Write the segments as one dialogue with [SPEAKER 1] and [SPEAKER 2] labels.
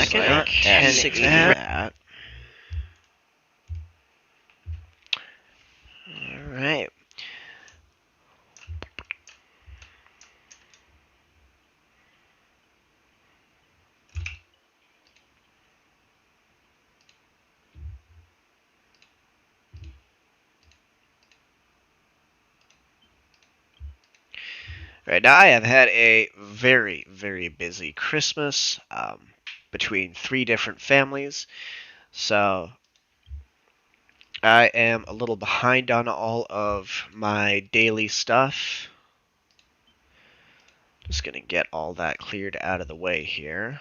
[SPEAKER 1] second.
[SPEAKER 2] Like
[SPEAKER 1] 1080
[SPEAKER 2] that.
[SPEAKER 1] Alright. Right now, I have had a very, very busy Christmas between 3 different families, so I am a little behind on all of my daily stuff. Just gonna get all that cleared out of the way here.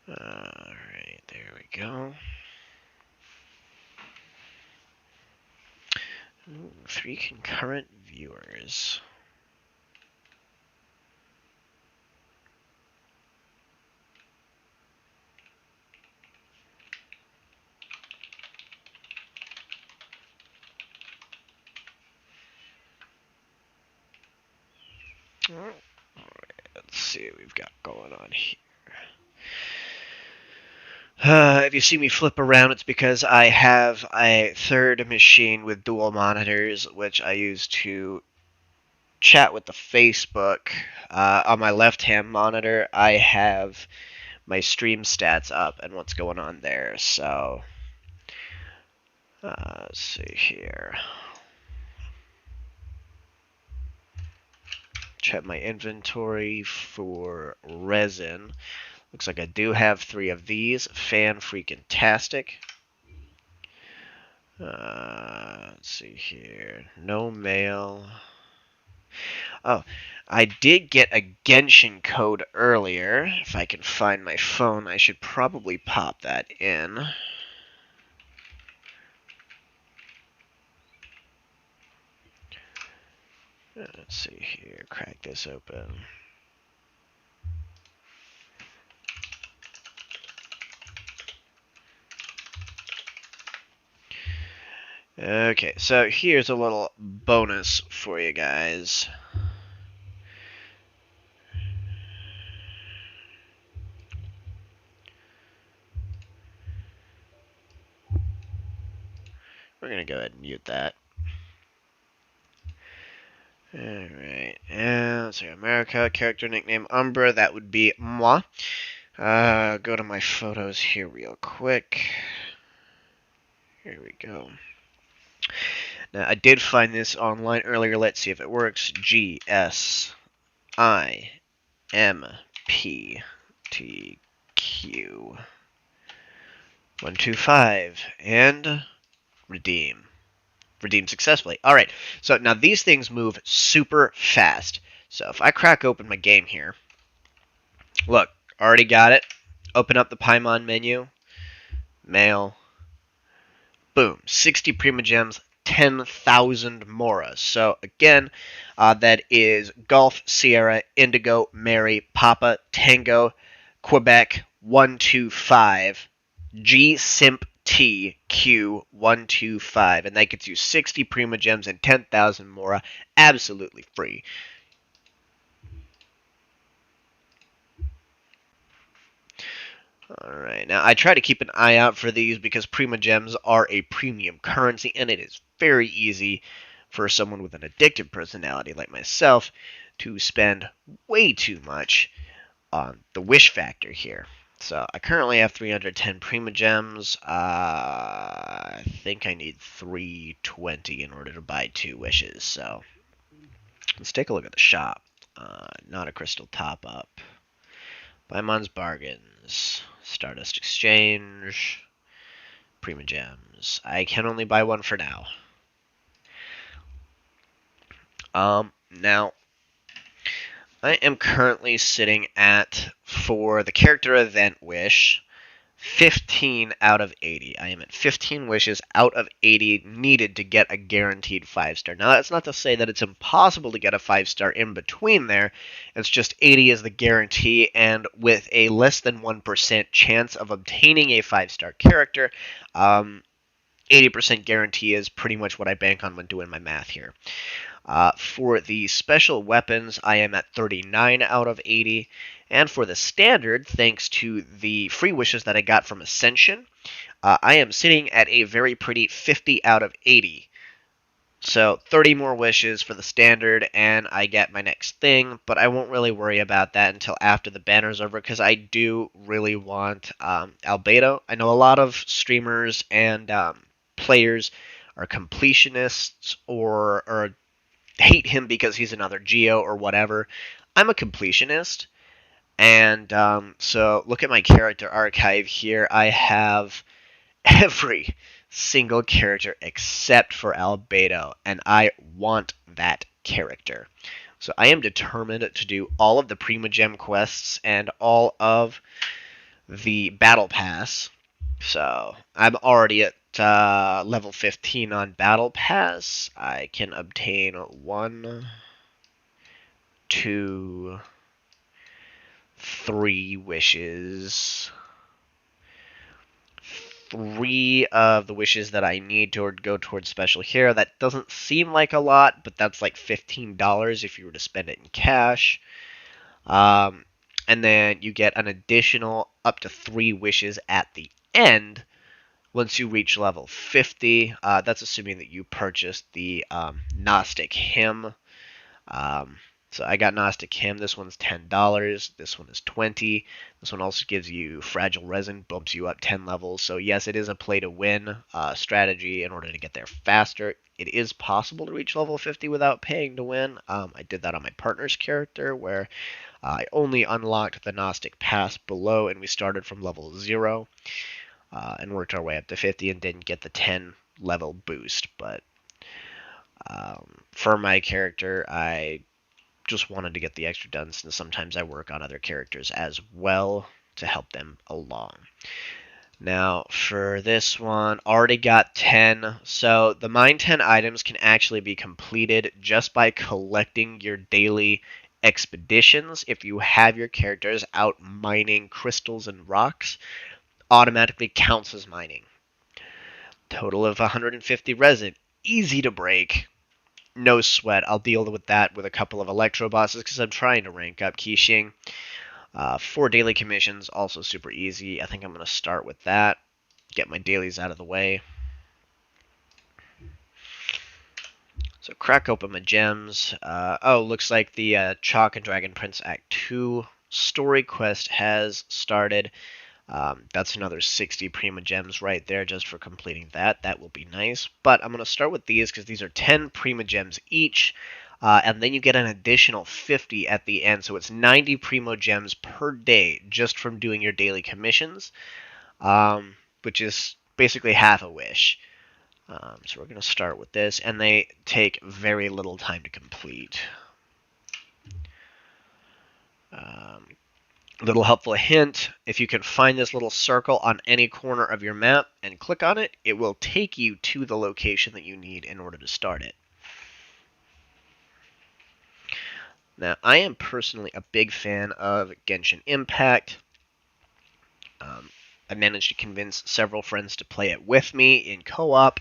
[SPEAKER 1] Alright, there we go. Ooh, 3 concurrent viewers. Alright, let's see what we've got going on here. If you see me flip around, it's because I have a third machine with dual monitors, which I use to chat with the Facebook. On my left-hand monitor, I have my stream stats up and what's going on there. So, let's see here. Check my inventory for resin. Looks like I do have 3 of these. Fan-freaking-tastic. Let's see here. No mail. Oh, I did get a Genshin code earlier. If I can find my phone, I should probably pop that in. Let's see here. Crack this open. Okay, so here's a little bonus for you guys. We're going to go ahead and mute that. Alright, and let's see, America, character nickname Umbra, that would be moi. Go to my photos here real quick. Here we go. Now, I did find this online earlier. Let's see if it works. GSIMPTQ 125 and redeem. Redeem successfully. Alright, so now these things move super fast. So if I crack open my game here, look, already got it. Open up the Paimon menu. Mail. Boom. 60 Prima Gems, 10,000 Mora. So again, that is Golf, Sierra, Indigo, Mary, Papa, Tango, Quebec, 125, GSIMPTQ125, and that gets you 60 Prima Gems and 10,000 Mora absolutely free. Alright, now I try to keep an eye out for these because Prima Gems are a premium currency, and it is very easy for someone with an addictive personality like myself to spend way too much on the wish factor here. So I currently have 310 Prima Gems. I think I need 320 in order to buy 2 wishes. So let's take a look at the shop. Not a crystal top-up. Paimon's Bargains. Stardust Exchange. Prima Gems. I can only buy 1 for now. Now, I am currently sitting at, for the character event wish, 15 out of 80. I am at 15 wishes out of 80 needed to get a guaranteed 5-star. Now, that's not to say that it's impossible to get a 5-star in between there. It's just 80 is the guarantee, and with a less than 1% chance of obtaining a 5-star character, 80% guarantee is pretty much what I bank on when doing my math here. For the special weapons, I am at 39 out of 80. And for the standard, thanks to the free wishes that I got from Ascension, I am sitting at a very pretty 50 out of 80. So 30 more wishes for the standard, and I get my next thing, but I won't really worry about that until after the banner's over, because I do really want Albedo. I know a lot of streamers and players are completionists or hate him because he's another Geo or whatever. I'm a completionist, and so look at my character archive here. I have every single character except for Albedo, and I want that character. So I am determined to do all of the Primogem quests and all of the Battle Pass. So I'm already at level 15 on Battle Pass. I can obtain 1, 2, 3 wishes. 3 of the wishes that I need to go towards special hero. That doesn't seem like a lot, but that's like $15 if you were to spend it in cash. And then you get an additional up to 3 wishes at the end once you reach level 50. That's assuming that you purchased the Gnostic Hymn. So I got Gnostic Hymn. This one's $10. This one is $20. This one also gives you Fragile Resin, bumps you up 10 levels. So yes, it is a play-to-win strategy in order to get there faster. It is possible to reach level 50 without paying to win. I did that on my partner's character, where I only unlocked the Gnostic Pass below, and we started from level 0 and worked our way up to 50 and didn't get the 10 level boost. But for my character, I just wanted to get the extra done, since sometimes I work on other characters as well to help them along. Now, for this one, already got 10. So the mine 10 items can actually be completed just by collecting your daily expeditions. If you have your characters out mining crystals and rocks, automatically counts as mining. Total of 150 resin. Easy to break. No sweat. I'll deal with that with a couple of Electro bosses because I'm trying to rank up Qixing. 4 daily commissions, also super easy. I think I'm going to start with that. Get my dailies out of the way. So crack open my gems. Looks like the Chalk and Dragon Prince Act 2 story quest has started. That's another 60 Prima Gems right there just for completing that. That will be nice. But I'm going to start with these because these are 10 Prima Gems each. And then you get an additional 50 at the end. So it's 90 Primo Gems per day just from doing your daily commissions, which is basically half a wish. So we're going to start with this. And they take very little time to complete. Little helpful hint, if you can find this little circle on any corner of your map and click on it, it will take you to the location that you need in order to start it. Now, I am personally a big fan of Genshin Impact. I managed to convince several friends to play it with me in co-op,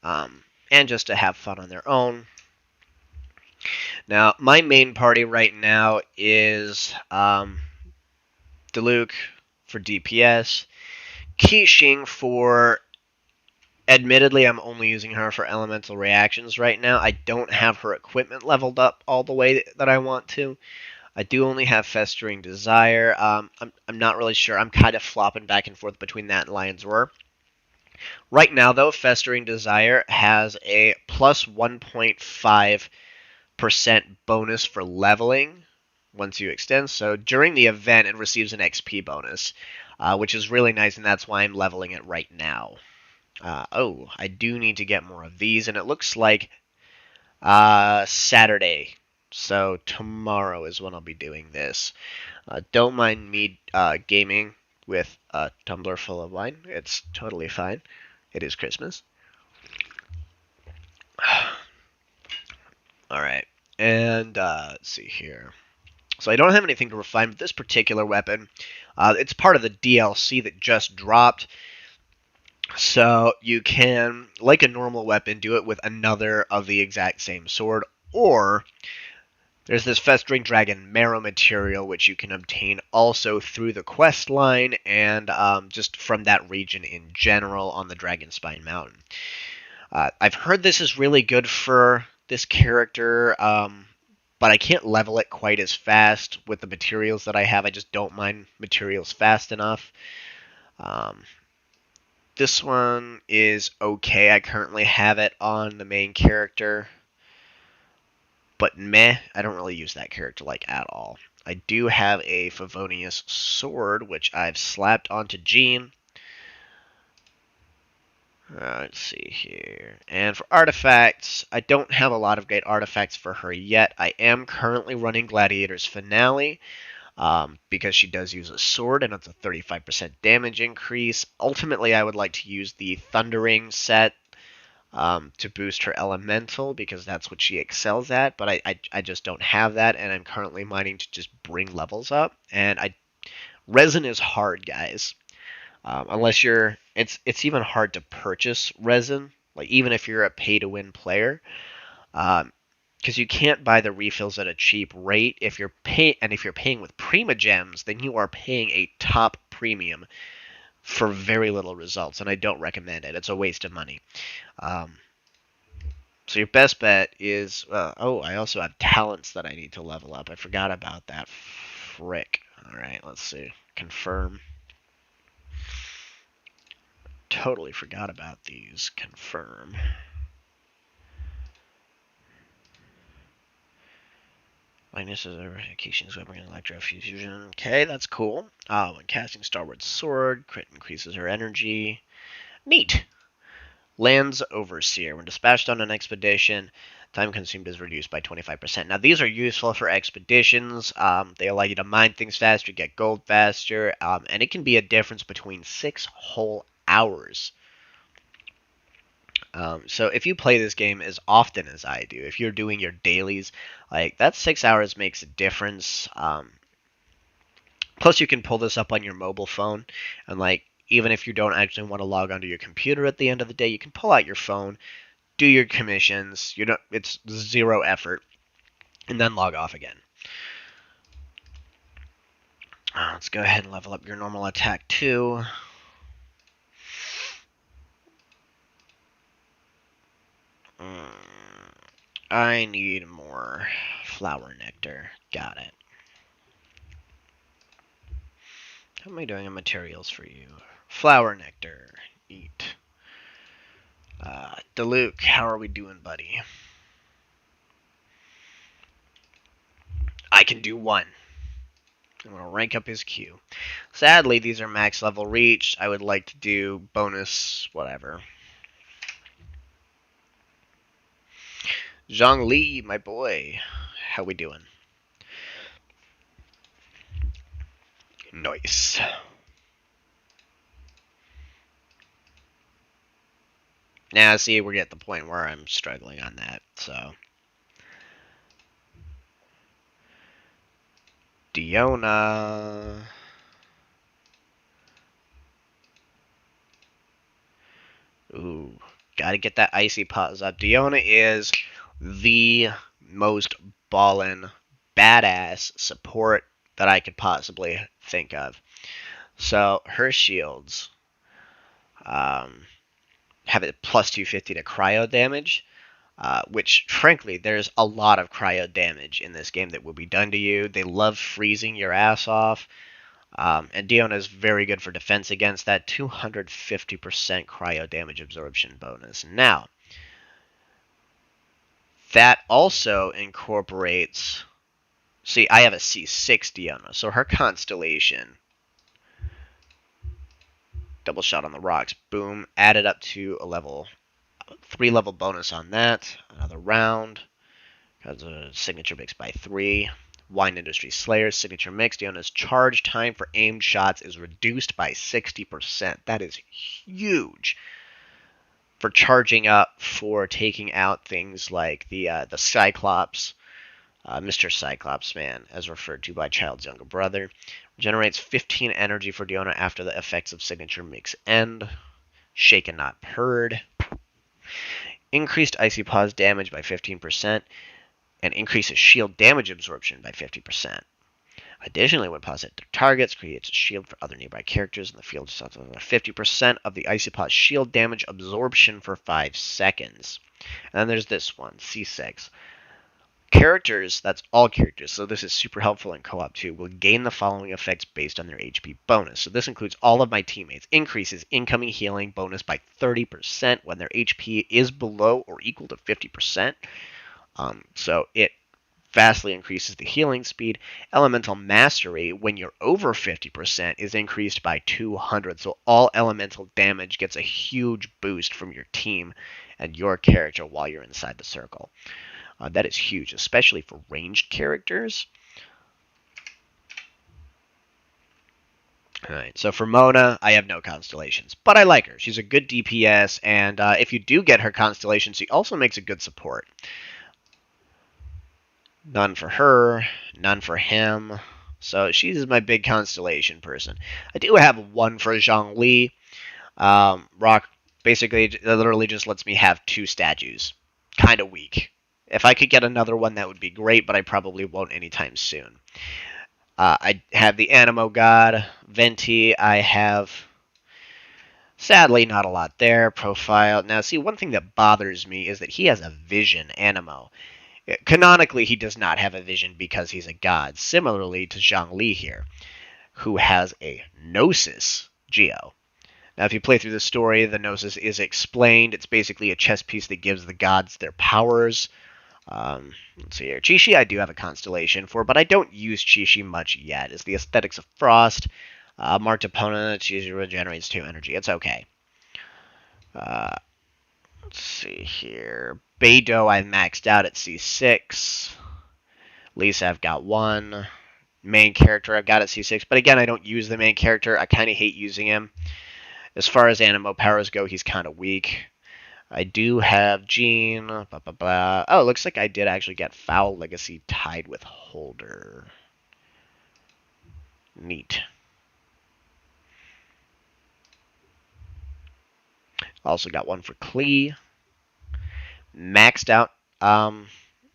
[SPEAKER 1] and just to have fun on their own. Now, my main party right now is Diluc for DPS, Qixing for, admittedly, I'm only using her for elemental reactions right now. I don't have her equipment leveled up all the way that I want to. I do only have Festering Desire. I'm not really sure. I'm kind of flopping back and forth between that and Lion's Roar. Right now, though, Festering Desire has a plus 1.5% bonus for leveling once you extend. So during the event, it receives an XP bonus, which is really nice, and that's why I'm leveling it right now. I do need to get more of these, and it looks like Saturday. So tomorrow is when I'll be doing this. Don't mind me gaming with a tumbler full of wine. It's totally fine. It is Christmas. Alright, and let's see here. So I don't have anything to refine with this particular weapon. It's part of the DLC that just dropped. So you can, like a normal weapon, do it with another of the exact same sword, Or there's this Festering Dragon marrow material, which you can obtain also through the quest line and just from that region in general on the Dragonspine Mountain. I've heard this is really good for this character, but I can't level it quite as fast with the materials that I have. I just don't mine materials fast enough. This one is okay. I currently have it on the main character. But meh, I don't really use that character like at all. I do have a Favonius sword, which I've slapped onto Jean. Let's see here. And for artifacts, I don't have a lot of great artifacts for her yet. I am currently running Gladiator's Finale because she does use a sword and it's a 35% damage increase. Ultimately, I would like to use the Thundering set to boost her elemental because that's what she excels at, but I just don't have that, and I'm currently mining to just bring levels up. And resin is hard, guys. Unless it's even hard to purchase resin, like even if you're a pay-to-win player, because you can't buy the refills at a cheap rate. If you're paying with Prima Gems, then you are paying a top premium for very little results, and I don't recommend it. It's a waste of money. So your best bet is, oh, I also have talents that I need to level up. I forgot about that. Frick. All right, let's see. Confirm. Totally forgot about these. Confirm. Likenesses, eradications, weapon, and electrofusion. Okay, that's cool. When casting Starward Sword, crit increases her energy. Neat. Lands Overseer. When dispatched on an expedition, time consumed is reduced by 25%. Now, these are useful for expeditions. They allow you to mine things faster, get gold faster, and it can be a difference between 6 whole hours. So if you play this game as often as I do, if you're doing your dailies, like that 6 hours makes a difference. Plus, you can pull this up on your mobile phone, and like even if you don't actually want to log onto your computer at the end of the day, you can pull out your phone, do your commissions. It's zero effort, and then log off again. Let's go ahead and level up your normal attack too. I need more flower nectar. Got it. How am I doing on materials for you? Flower nectar. Eat. Deluke, how are we doing, buddy? I can do 1. I'm going to rank up his Q. Sadly, these are max level reached. I would like to do bonus whatever. Zhongli, my boy. How we doing? Nice. Now, see, we're at the point where I'm struggling on that, so. Diona. Ooh, gotta get that icy pause up. Diona is the most ballin', badass support that I could possibly think of. So, her shields have it plus 250 to cryo damage, which, frankly, there's a lot of cryo damage in this game that will be done to you. They love freezing your ass off. And Diona is very good for defense against that 250% cryo damage absorption bonus. Now, that also incorporates... See, I have a C6 Diona, so her constellation... Double shot on the rocks, boom, added up to a level... 3-level bonus on that. Another round. Has a signature mix by 3. Wine Industry Slayer signature mix. Diona's charge time for aimed shots is reduced by 60%. That is huge for charging up for taking out things like the Cyclops, Mr. Cyclops, man, as referred to by Child's younger brother. Generates 15 energy for Diona after the effects of signature mix end. Shaken Not Purred. Increased Icy Pause damage by 15%. and increases shield damage absorption by 50%. Additionally, when positive targets, creates a shield for other nearby characters in the field, 50% of the Icy Pot's shield damage absorption for 5 seconds. And then there's this one, C6. Characters, that's all characters, so this is super helpful in co-op too, will gain the following effects based on their HP bonus. So this includes all of my teammates. Increases incoming healing bonus by 30% when their HP is below or equal to 50%. So it vastly increases the healing speed. Elemental Mastery, when you're over 50%, is increased by 200. So all elemental damage gets a huge boost from your team and your character while you're inside the circle. That is huge, especially for ranged characters. Alright, so for Mona, I have no constellations, but I like her. She's a good DPS, and if you do get her constellation, she also makes a good support. None for her, none for him. So she's my big constellation person. I do have one for Zhongli. Rock basically literally just lets me have 2 statues. Kind of weak. If I could get another one, that would be great, but I probably won't anytime soon. I have the Animo God, Venti. I have, sadly, not a lot there. Profile. Now, see, one thing that bothers me is that he has a vision, Animo. Canonically, he does not have a vision because he's a god. Similarly to Zhongli here, who has a Gnosis Geo. Now, if you play through the story, the Gnosis is explained. It's basically a chess piece that gives the gods their powers. Let's see here. Chishi I do have a constellation for, but I don't use Chishi much yet. It's the Aesthetics of Frost. Marked opponent, Chishi regenerates 2 energy. It's okay. Let's see here. Beidou I've maxed out at C6. Lisa I've got 1. Main character I've got at C6, but again, I don't use the main character. I kind of hate using him. As far as Animo powers go, he's kind of weak. I do have Jean, blah, blah, blah. Oh, it looks like I did actually get Foul Legacy tied with Holder. Neat. Also got one for Klee. Maxed out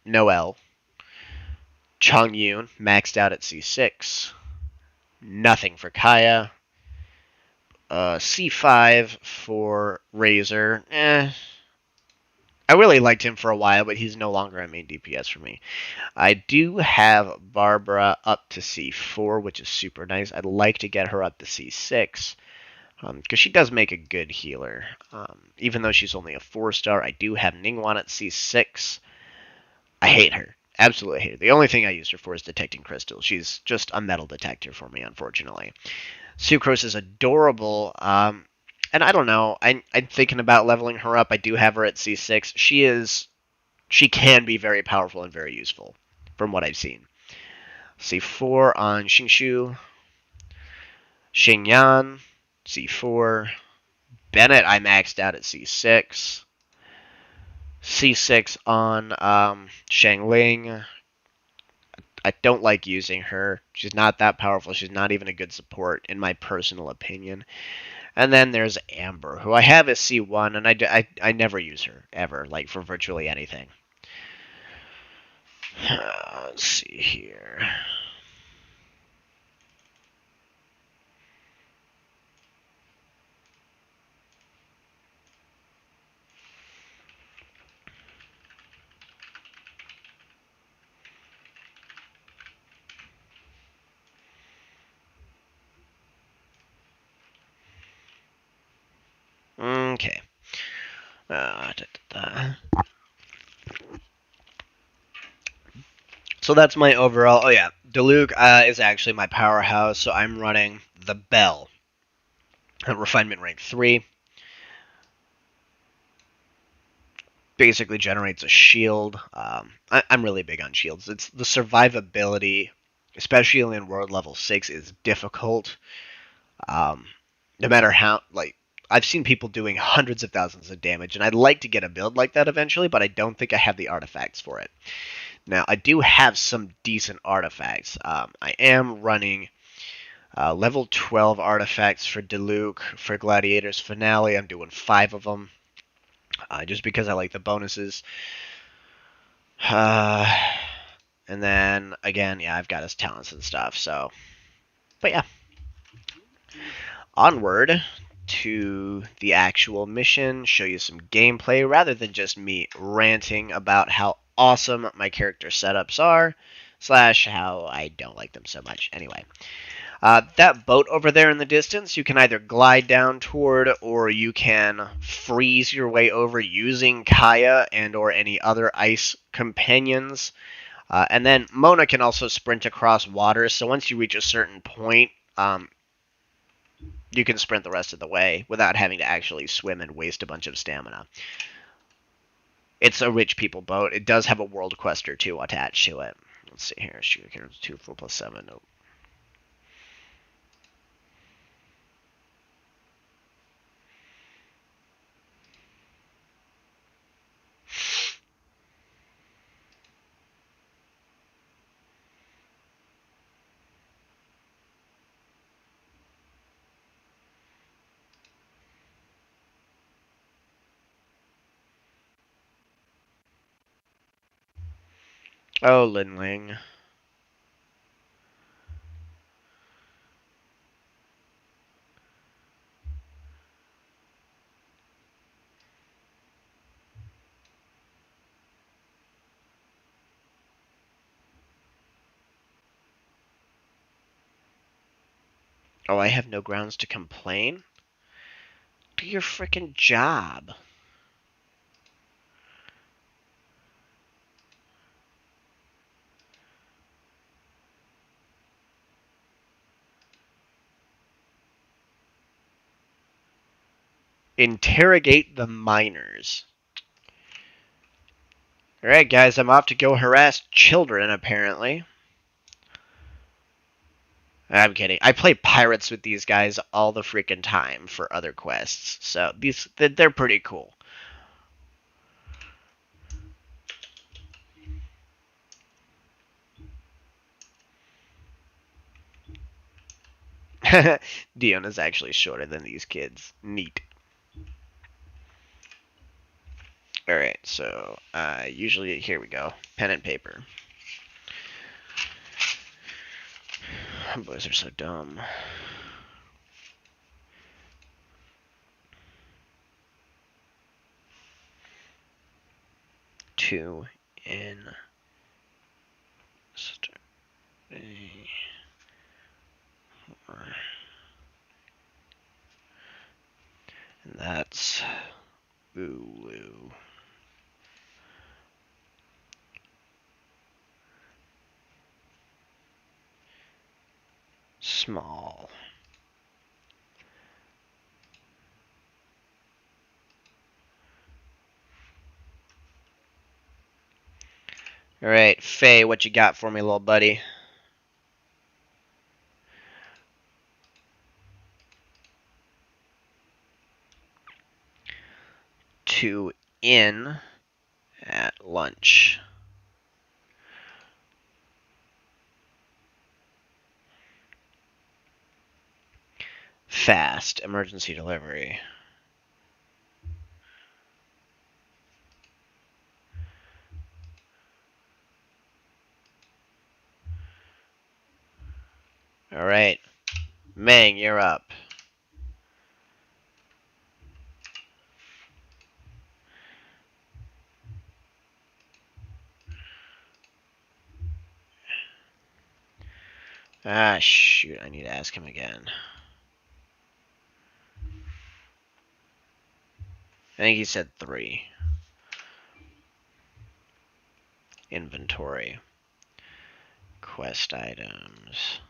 [SPEAKER 1] Noelle. Chongyun, maxed out at C6. Nothing for Kaya. C5 for Razor. I really liked him for a while, but he's no longer a main DPS for me. I do have Barbara up to C4, which is super nice. I'd like to get her up to C6, because she does make a good healer. Even though she's only a 4-star, I do have Ningguang at C6. I hate her. Absolutely hate her. The only thing I used her for is detecting crystals. She's just a metal detector for me, unfortunately. Sucrose is adorable, and I don't know. I'm thinking about leveling her up. I do have her at C6. She can be very powerful and very useful, from what I've seen. C4 on Xingshu. Xingyan, C4. Bennett I maxed out at C6. C6 on Shangling. I don't like using her. She's not that powerful. She's not even a good support, in my personal opinion. And then there's Amber, who I have as C1, and I never use her, ever, like, for virtually anything. Let's see here. Okay. So that's my overall. Oh yeah, Diluc is actually my powerhouse. So I'm running the Bell at Refinement Rank 3. Basically generates a shield. I'm really big on shields. It's the survivability, especially in World Level 6, is difficult. No matter how, like, I've seen people doing hundreds of thousands of damage, and I'd like to get a build like that eventually, but I don't think I have the artifacts for it. Now, I do have some decent artifacts. I am running level 12 artifacts for Diluc. For Gladiator's Finale, I'm doing 5 of them, just because I like the bonuses. And then again, yeah, I've got his talents and stuff. So, but yeah, onward to the actual mission. Show you some gameplay rather than just me ranting about how awesome my character setups are, slash how I don't like them so much. Anyway. That boat over there in the distance, you can either glide down toward, or you can freeze your way over using Kaya and or any other ice companions. And then Mona can also sprint across water, so once you reach a certain point, you can sprint the rest of the way without having to actually swim and waste a bunch of stamina. It's a rich people boat. It does have a world quest or two attached to it. Let's see here. Shoot, 2, 4 plus 7. Nope. Oh, Linling. Oh, I have no grounds to complain? Do your frickin' job. Interrogate the miners. Alright, guys, I'm off to go harass children, apparently. I'm kidding. I play pirates with these guys all the freaking time for other quests, so they're pretty cool. Dion is actually shorter than these kids. Neat. Alright, so usually here we go. Pen and paper. Boys are so dumb. Two in and that's ooh. Small. Alright, Faye, what you got for me, little buddy? Two in at lunch. Fast, emergency delivery. Alright. Mang, you're up. Ah, shoot, I need to ask him again. I think he said 3. Inventory. Quest items.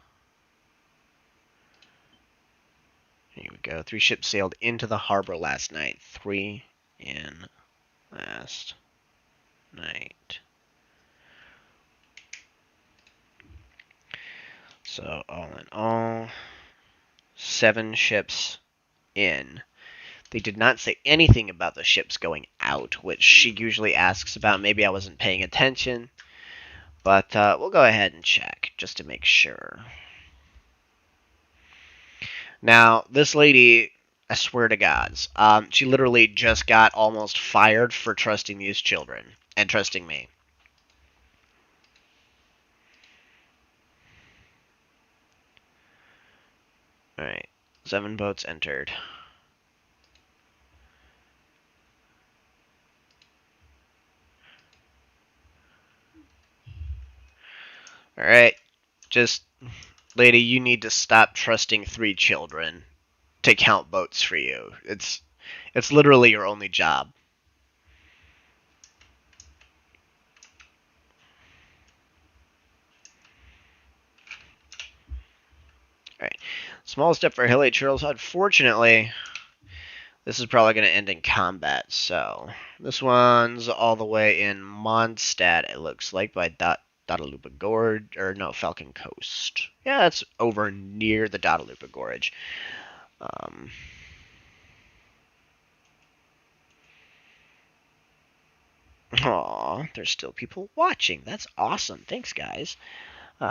[SPEAKER 1] Here we go. 3 ships sailed into the harbor last night. 3 in last night. So, all in all, 7 ships in. They did not say anything about the ships going out, which she usually asks about. Maybe I wasn't paying attention. But we'll go ahead and check, just to make sure. Now, this lady, I swear to gods, she literally just got almost fired for trusting these children and trusting me. Alright, 7 boats entered. Alright, just, lady, you need to stop trusting 3 children to count boats for you. It's literally your only job. Alright, small step for Hilly Turtles. Unfortunately, this is probably going to end in combat, so this one's all the way in Mondstadt, it looks like, by Dadalupa Gorge, or no, Falcon Coast. Yeah, it's over near the Dadalupa Gorge. Aw, there's still people watching. That's awesome. Thanks, guys.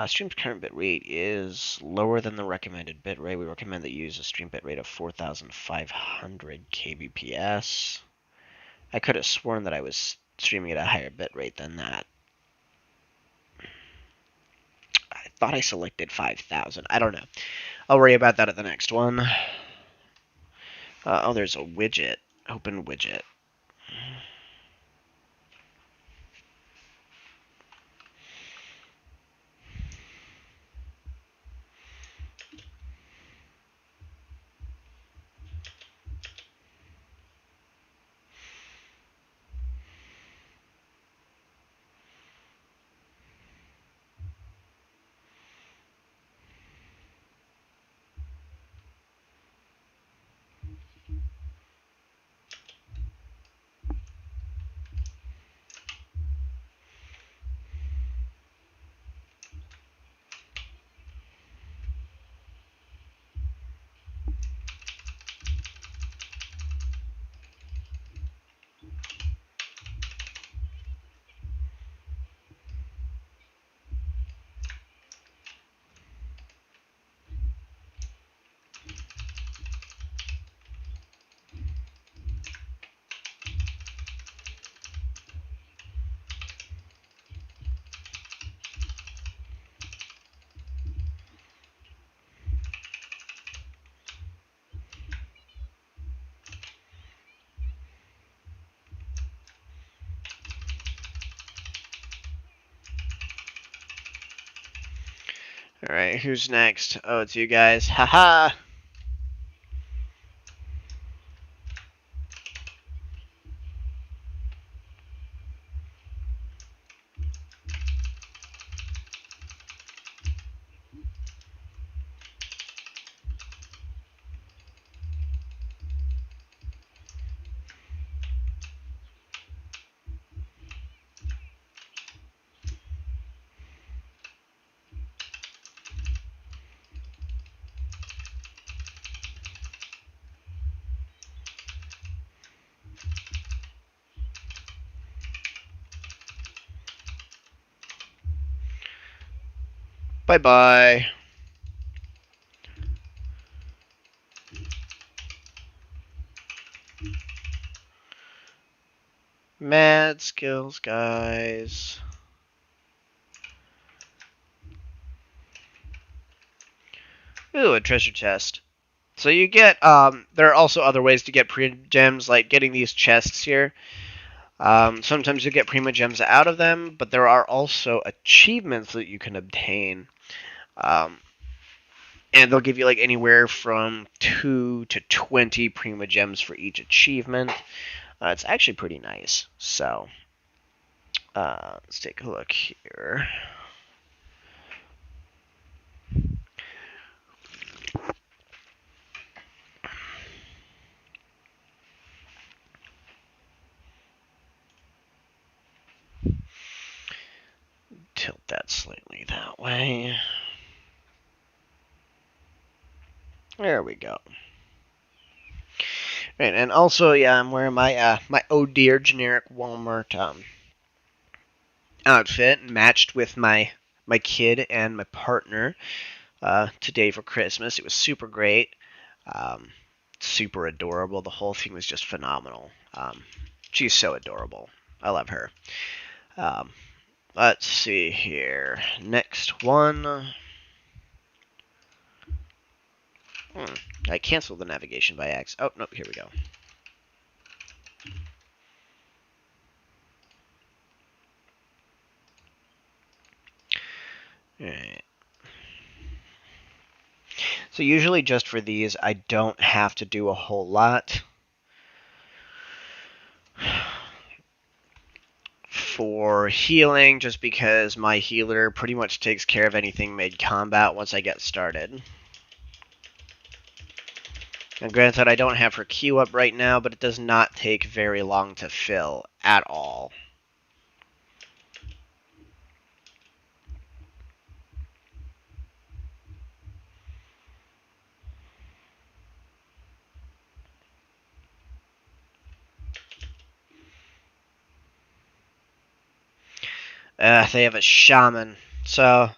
[SPEAKER 1] Stream's current bitrate is lower than the recommended bitrate. We recommend that you use a stream bitrate of 4,500 kbps. I could have sworn that I was streaming at a higher bitrate than that. I thought I selected 5,000. I don't know. I'll worry about that at the next one. Oh, there's a widget. Open widget. Alright, who's next? Oh, it's you guys. Haha! Bye-bye. Mad skills, guys. Ooh, a treasure chest. So you get, there are also other ways to get gems, like getting these chests here. Sometimes you get prima gems out of them, but there are also achievements that you can obtain. And they'll give you like anywhere from 2 to 20 prima gems for each achievement. It's actually pretty nice. So, let's take a look here. Tilt that slightly that way. There we go. Right, and also, yeah, I'm wearing my my Oh Dear generic Walmart outfit, matched with my kid and my partner today for Christmas. It was super great, super adorable. The whole thing was just phenomenal. She's so adorable. I love her. Let's see here. Next one. I canceled the navigation by accident. Oh, no, here we go. Alright. So usually just for these, I don't have to do a whole lot. For healing, just because my healer pretty much takes care of anything mid-combat once I get started. And granted, I don't have her Q up right now, but it does not take very long to fill at all. They have a shaman. So,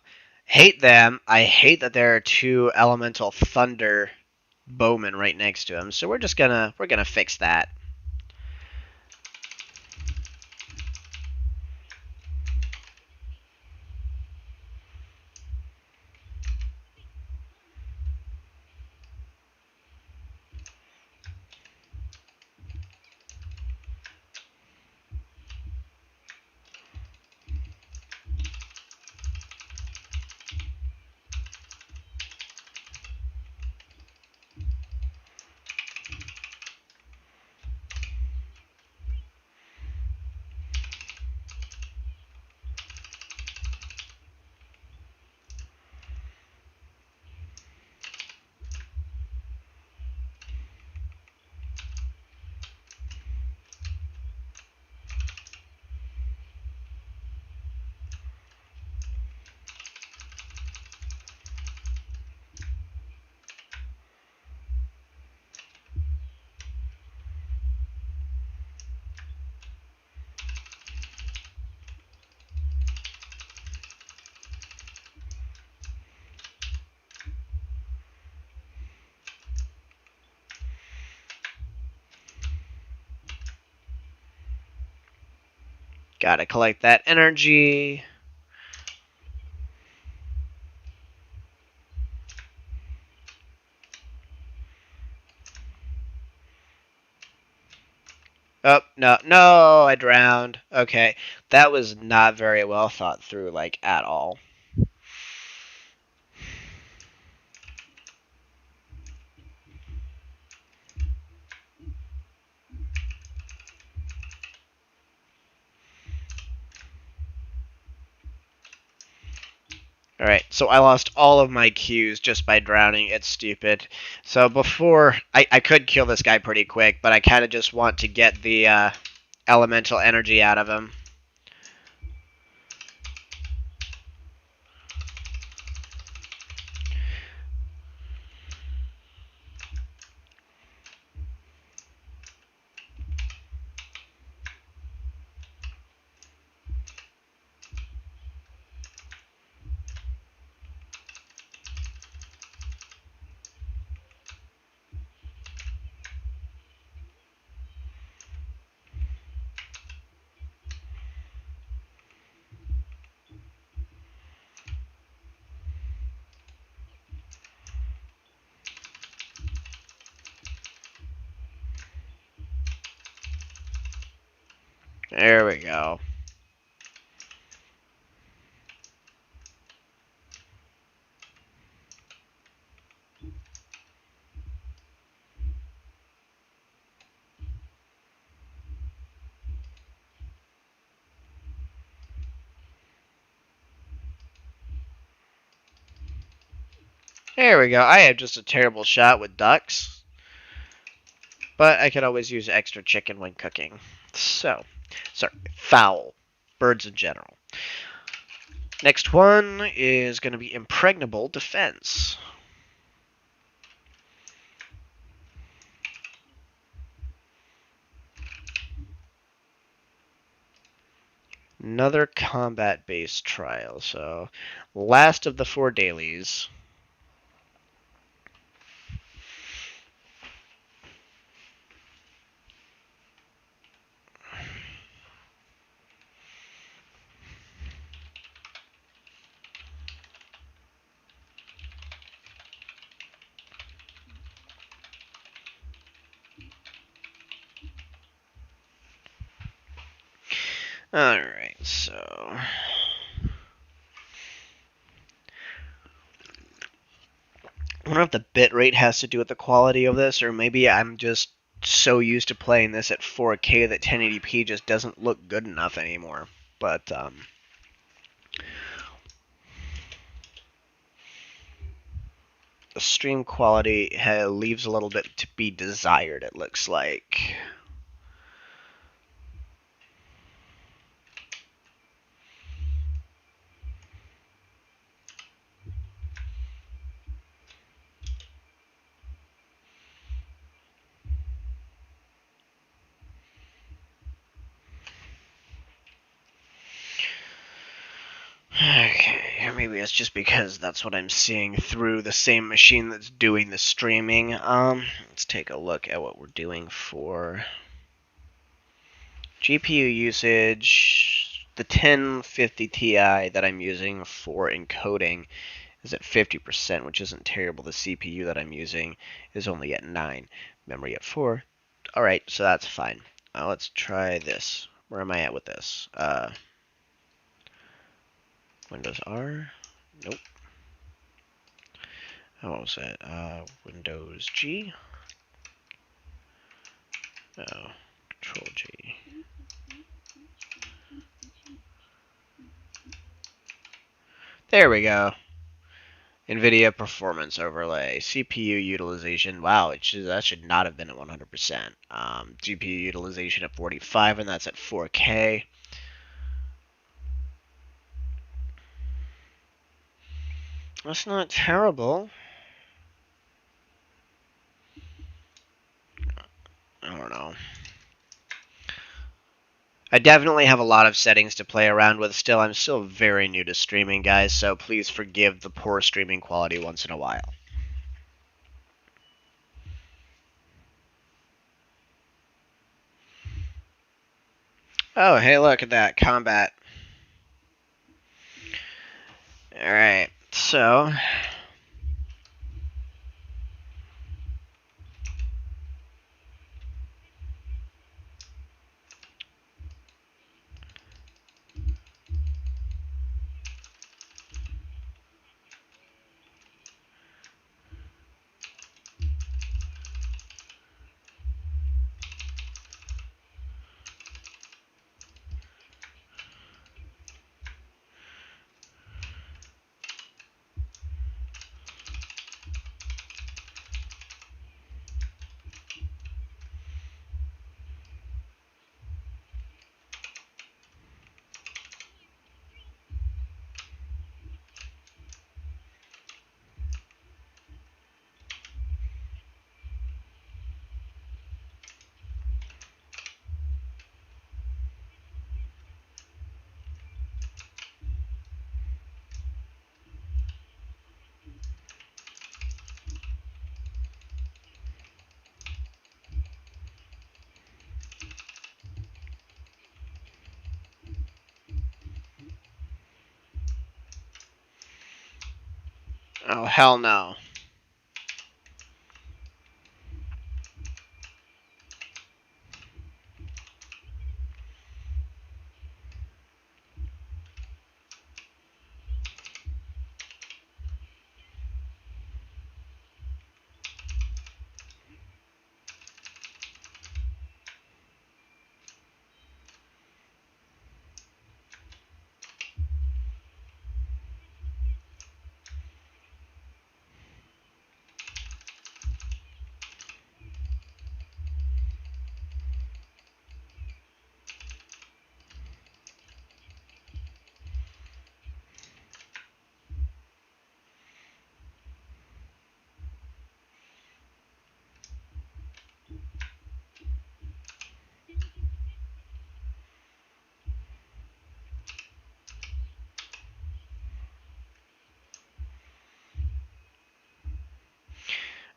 [SPEAKER 1] hate them. I hate that there are two elemental thunder bowmen right next to him. So we're gonna fix that. Gotta collect that energy. Oh, no, no, I drowned. Okay, that was not very well thought through, like, at all. Alright, so I lost all of my Qs just by drowning. It's stupid. So before, I could kill this guy pretty quick, but I kind of just want to get the elemental energy out of him. There we go. There we go. I have just a terrible shot with ducks. But I could always use extra chicken when cooking. So, sorry, fowl. Birds in general. Next one is going to be impregnable defense. Another combat-based trial. So, last of the 4 dailies. Alright, so... I wonder if the bitrate has to do with the quality of this, or maybe I'm just so used to playing this at 4K that 1080p just doesn't look good enough anymore. But, the stream quality leaves a little bit to be desired, it looks like. Okay, maybe it's just because that's what I'm seeing through the same machine that's doing the streaming. Let's take a look at what we're doing for GPU usage. The 1050 Ti that I'm using for encoding is at 50%, which isn't terrible. The CPU that I'm using is only at 9. Memory at 4. Alright, so that's fine. Let's try this. Where am I at with this? Windows R? Nope. What was that? Windows G? Oh, Control G. There we go. NVIDIA Performance Overlay. CPU utilization. Wow, that should not have been at 100%. GPU utilization at 45, and that's at 4K. That's not terrible. I don't know. I definitely have a lot of settings to play around with still. I'm still very new to streaming, guys, so please forgive the poor streaming quality once in a while. Oh, hey, look at that. Combat. Alright, so... Oh, hell no.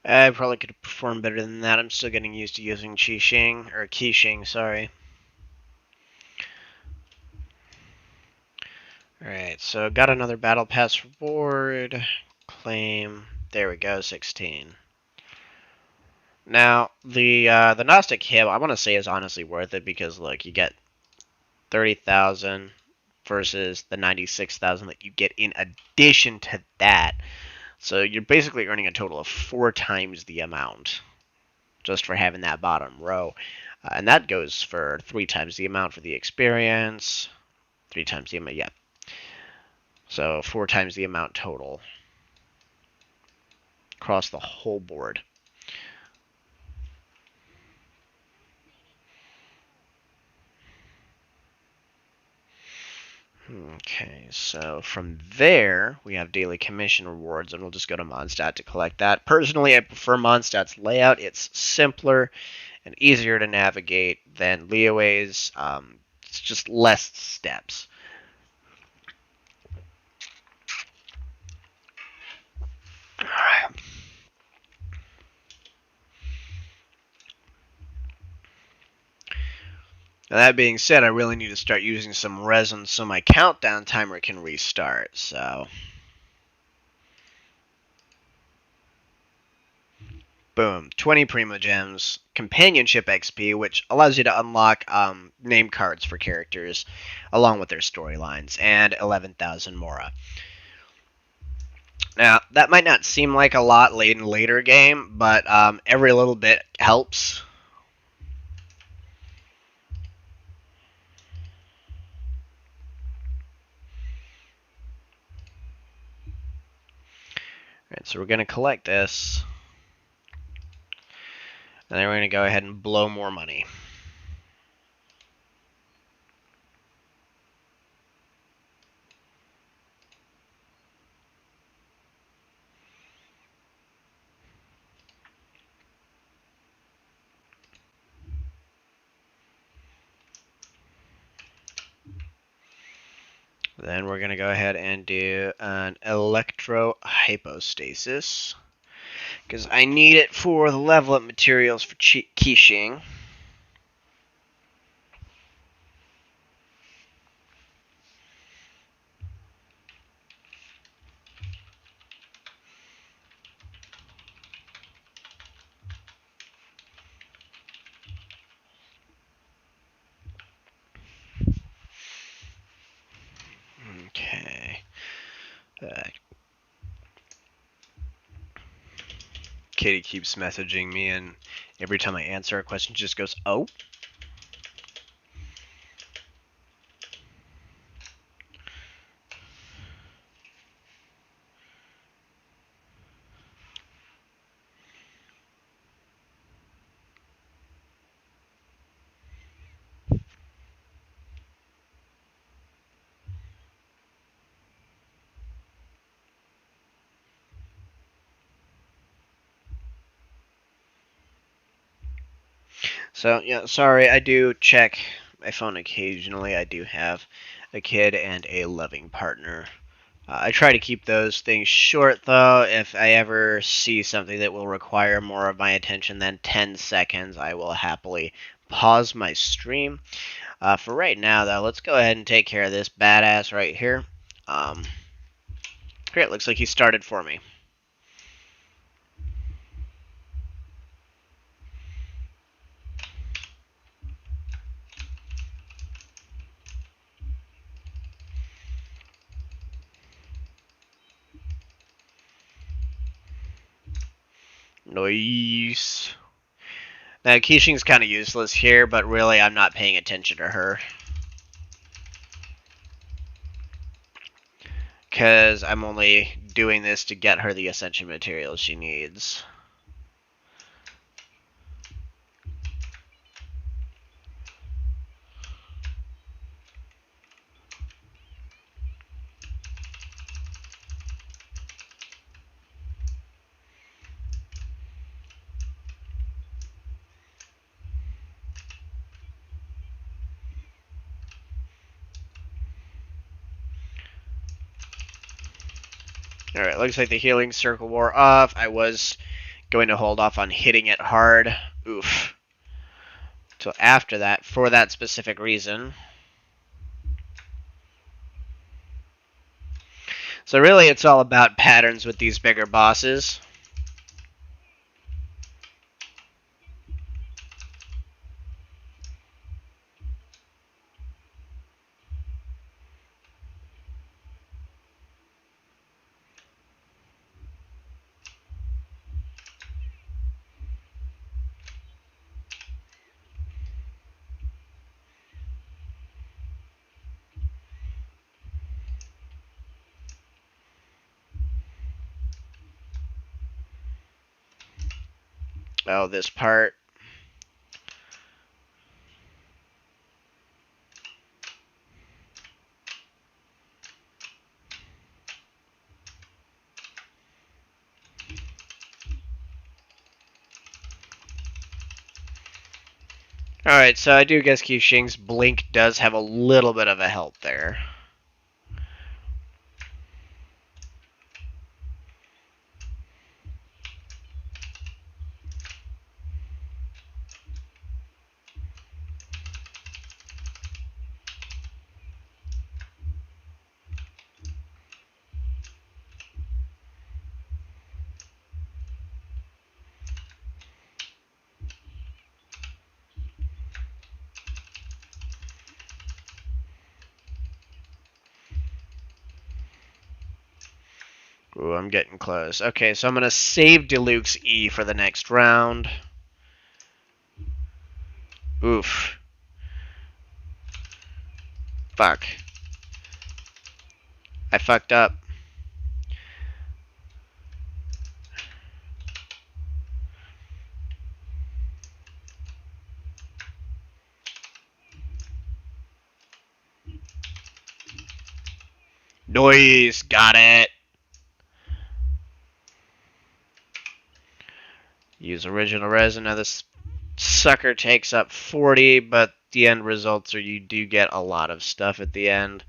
[SPEAKER 1] I probably could have performed better than that. I'm still getting used to using Qixing, sorry. Alright, so got another Battle Pass reward. Claim. There we go, 16. Now, the Gnostic Hymn, I want to say is honestly worth it because, look, you get 30,000 versus the 96,000 that you get in addition to that. So you're basically earning a total of 4 times the amount just for having that bottom row. And that goes for 3 times the amount for the experience, 3 times the amount, yeah. So 4 times the amount total across the whole board. Okay, so from there, we have daily commission rewards, and we'll just go to Mondstadt to collect that. Personally, I prefer Mondstadt's layout. It's simpler and easier to navigate than Leeway's. It's just less steps. All right. Now, that being said, I really need to start using some resin so my countdown timer can restart. So, boom, 20 Prima Gems, Companionship XP, which allows you to unlock name cards for characters along with their storylines, and 11,000 Mora. Now, that might not seem like a lot late in later game, but every little bit helps. Alright, so we're going to collect this. And then we're going to go ahead and blow more money. Then we're going to go ahead and do an electro hypostasis, because I need it for the level up materials for Qixing. Okay. Katie keeps messaging me, and every time I answer a question, she just goes, "Oh." So, yeah, sorry, I do check my phone occasionally. I do have a kid and a loving partner. I try to keep those things short, though. If I ever see something that will require more of my attention than 10 seconds, I will happily pause my stream. For right now, though, let's go ahead and take care of this badass right here. Great, looks like he started for me. Nice. Now, Qixing's kind of useless here, but really I'm not paying attention to her. Because I'm only doing this to get her the ascension materials she needs. Alright, looks like the healing circle wore off. I was going to hold off on hitting it hard. Oof. Till after that, for that specific reason. So really, it's all about patterns with these bigger bosses. Oh, this part. Alright, so I do guess Qixing's blink does have a little bit of a help there. Ooh, I'm getting close. Okay, so I'm going to save Diluc's E for the next round. Oof. Fuck. I fucked up. Noise. Got it. Use original resin. Now this sucker takes up 40, but the end results are you do get a lot of stuff at the end.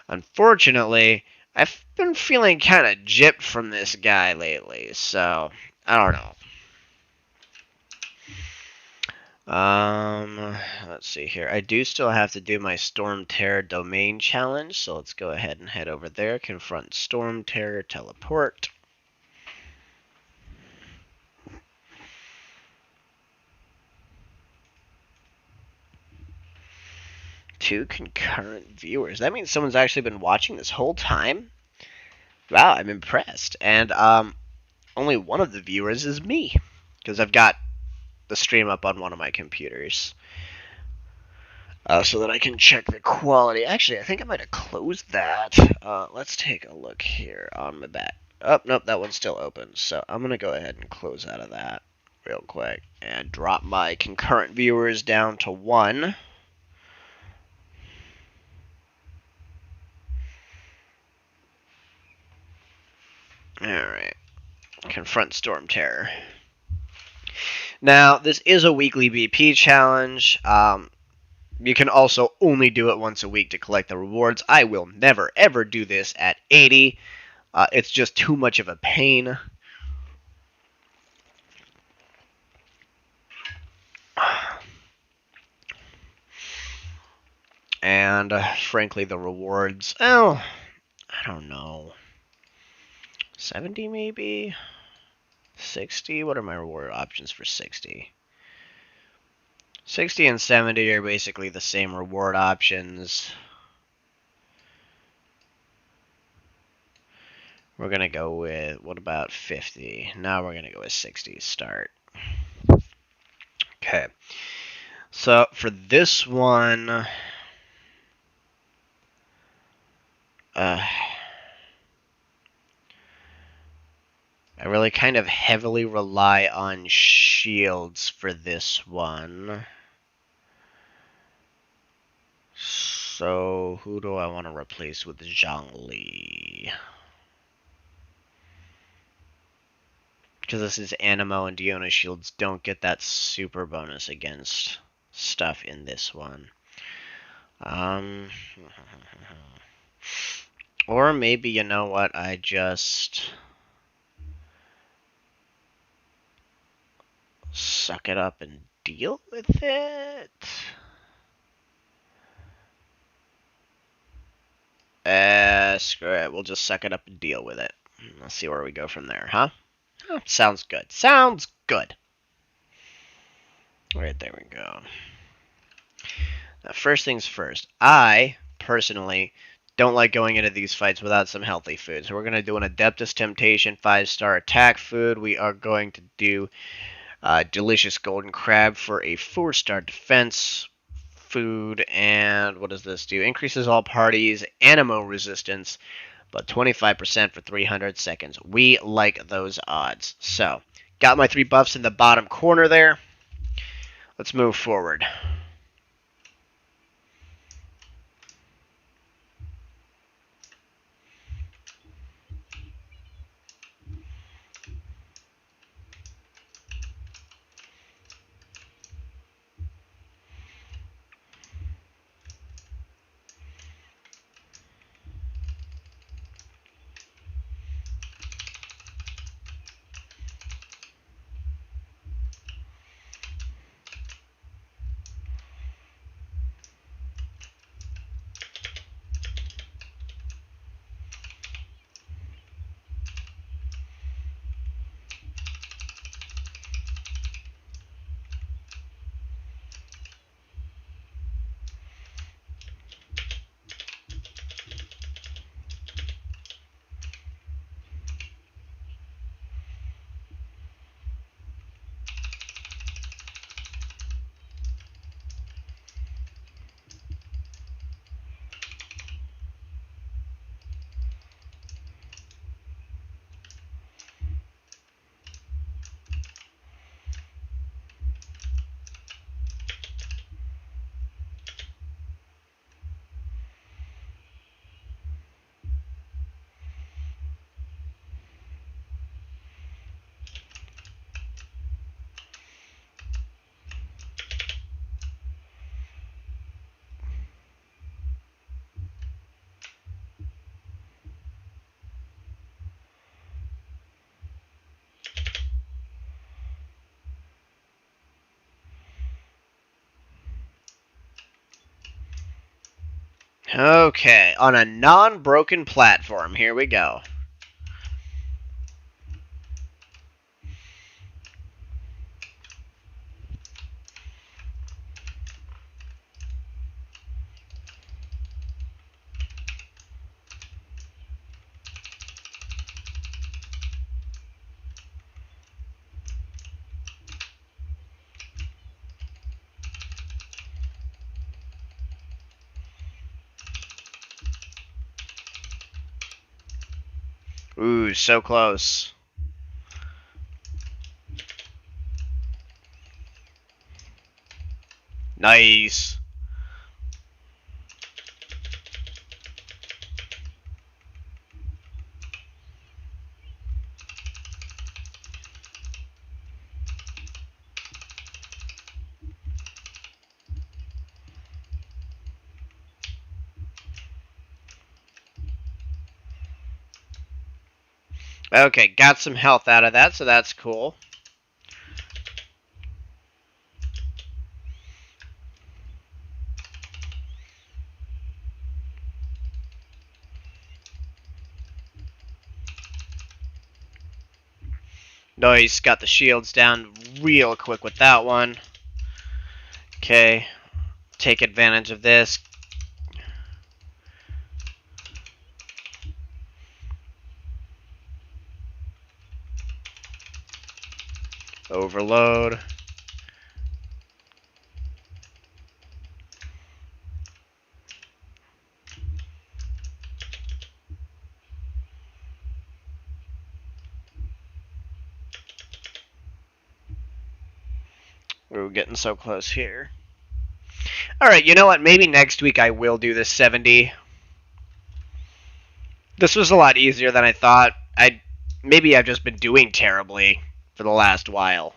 [SPEAKER 1] Unfortunately, I've been feeling kind of gypped from this guy lately, so I don't know. Let's see here. I do still have to do my Storm Terror domain challenge, so let's go ahead and head over there. Confront Storm Terror, teleport. Two concurrent viewers. That means someone's actually been watching this whole time? Wow, I'm impressed. And only one of the viewers is me, because I've got the stream up on one of my computers. So that I can check the quality. Actually, I think I might have closed that. Let's take a look here on my back. Oh, nope, that one's still open. So I'm going to go ahead and close out of that real quick and drop my concurrent viewers down to 1. Alright. Confront Storm Terror. Now, this is a weekly BP challenge. You can also only do it once a week to collect the rewards. I will never, ever do this at 80. It's just too much of a pain. And, frankly, the rewards, oh, I don't know. 70 maybe? 60? What are my reward options for 60? 60 and 70 are basically the same reward options. We're going to go with, what about 50? Now we're going to go with 60 start. Okay. So for this one, I really kind of heavily rely on shields for this one. So who do I want to replace with Zhongli? Because this is Animo and Diona shields don't get that super bonus against stuff in this one. Or maybe, you know what, I just suck it up and deal with it? Screw it. We'll just suck it up and deal with it. Let's see where we go from there, huh? Oh, sounds good. Sounds good. Alright, there we go. Now, first things first. I, personally, don't like going into these fights without some healthy food. So we're going to do an Adeptus Temptation 5-star attack food. We are going to do Delicious Golden Crab for a 4-star defense food. And what does this do? Increases all parties' Animo resistance, but 25% for 300 seconds. We like those odds. So, Got my 3 buffs in the bottom corner there. Let's move forward. Okay, on a non-broken platform, here we go. Ooh, so close. Nice. Okay, got some health out of that, so that's cool. Nice, got the shields down real quick with that one. Okay, take advantage of this. Overload. We're getting so close here. Alright, you know what? Maybe next week I will do this 70. This was a lot easier than I thought. Maybe I've just been doing terribly for the last while.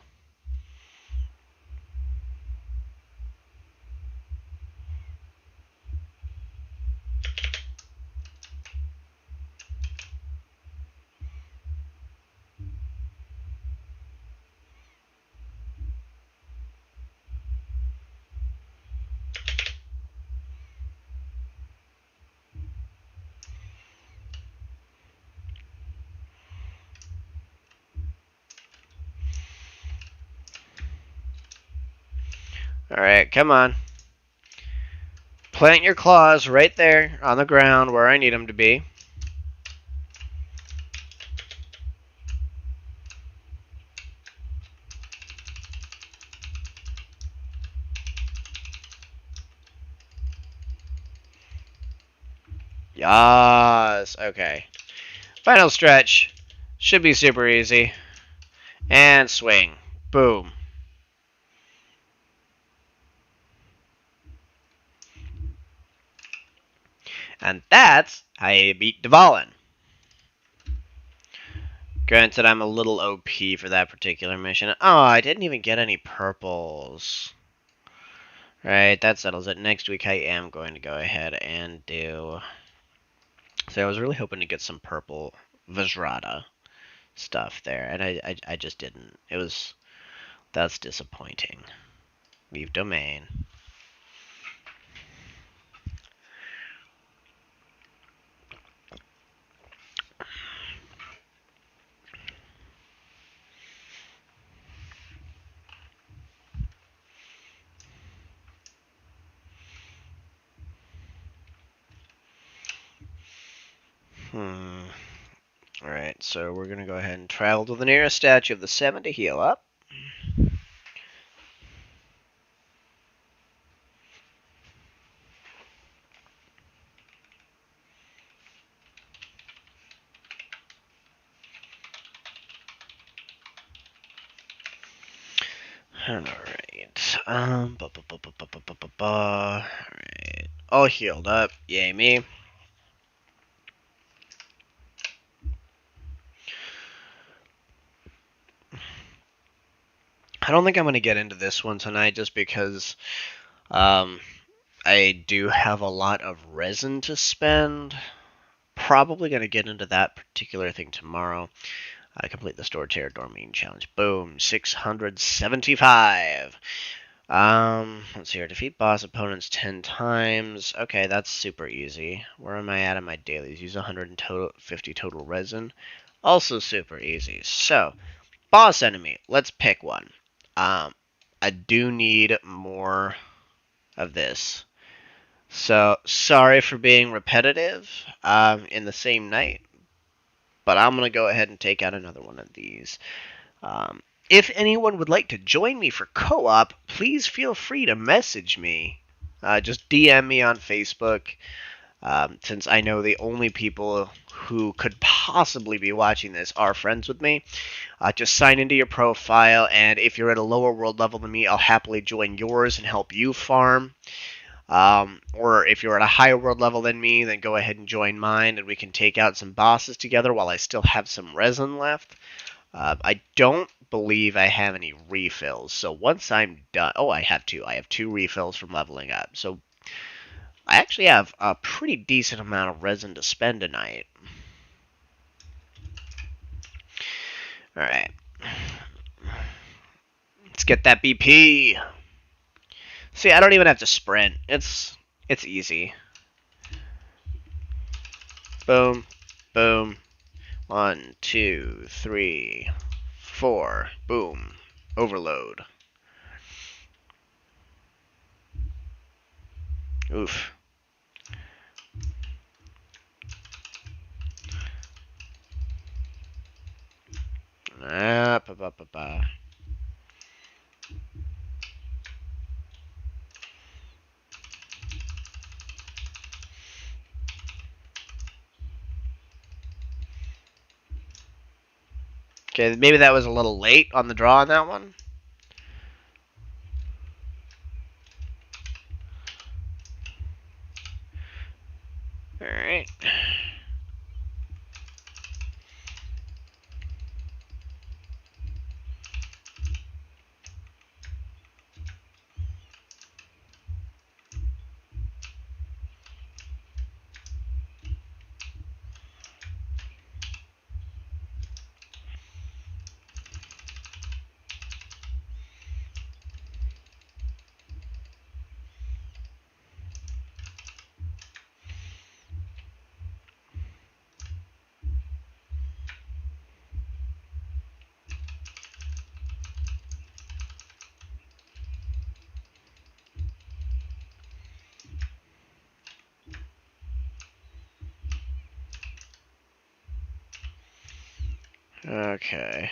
[SPEAKER 1] Alright, come on. Plant your claws right there on the ground where I need them to be. Yes. Okay. Final stretch. Should be super easy. And swing. Boom. And that's how you beat Dvalin. Granted, I'm a little OP for that particular mission. Oh, I didn't even get any purples. Right, that settles it. Next week I am going to go ahead and do... So I was really hoping to get some purple Vajrata stuff there, and I just didn't. That's disappointing. Leave domain. Alright, so we're going to go ahead and travel to the nearest statue of the Seven to heal up. Alright. Alright. All healed up. Yay me. I don't think I'm going to get into this one tonight just because I do have a lot of resin to spend. Probably going to get into that particular thing tomorrow. Complete the Store Territory Mean Challenge. Boom. 675. Let's see here. Defeat boss opponents 10 times. Okay, that's super easy. Where am I at in my dailies? Use 150 total resin. Also super easy. So, boss enemy. Let's pick one. I do need more of this. So, sorry for being repetitive in the same night, but I'm going to go ahead and take out another one of these. If anyone would like to join me for co-op, please feel free to message me. Just DM me on Facebook, since I know the only people who could possibly be watching this are friends with me. Just sign into your profile, and if you're at a lower world level than me, I'll happily join yours and help you farm. Or if you're at a higher world level than me, then go ahead and join mine, and we can take out some bosses together while I still have some resin left. I don't believe I have any refills, so once I'm done... Oh, I have two. I have 2 refills from leveling up, so I actually have a pretty decent amount of resin to spend tonight. Alright. Let's get that BP. See, I don't even have to sprint. It's easy. Boom. Boom. 1, 2, 3, 4. Boom. Overload. Oof. Okay, maybe that was a little late on the draw on that one. Alright. Okay.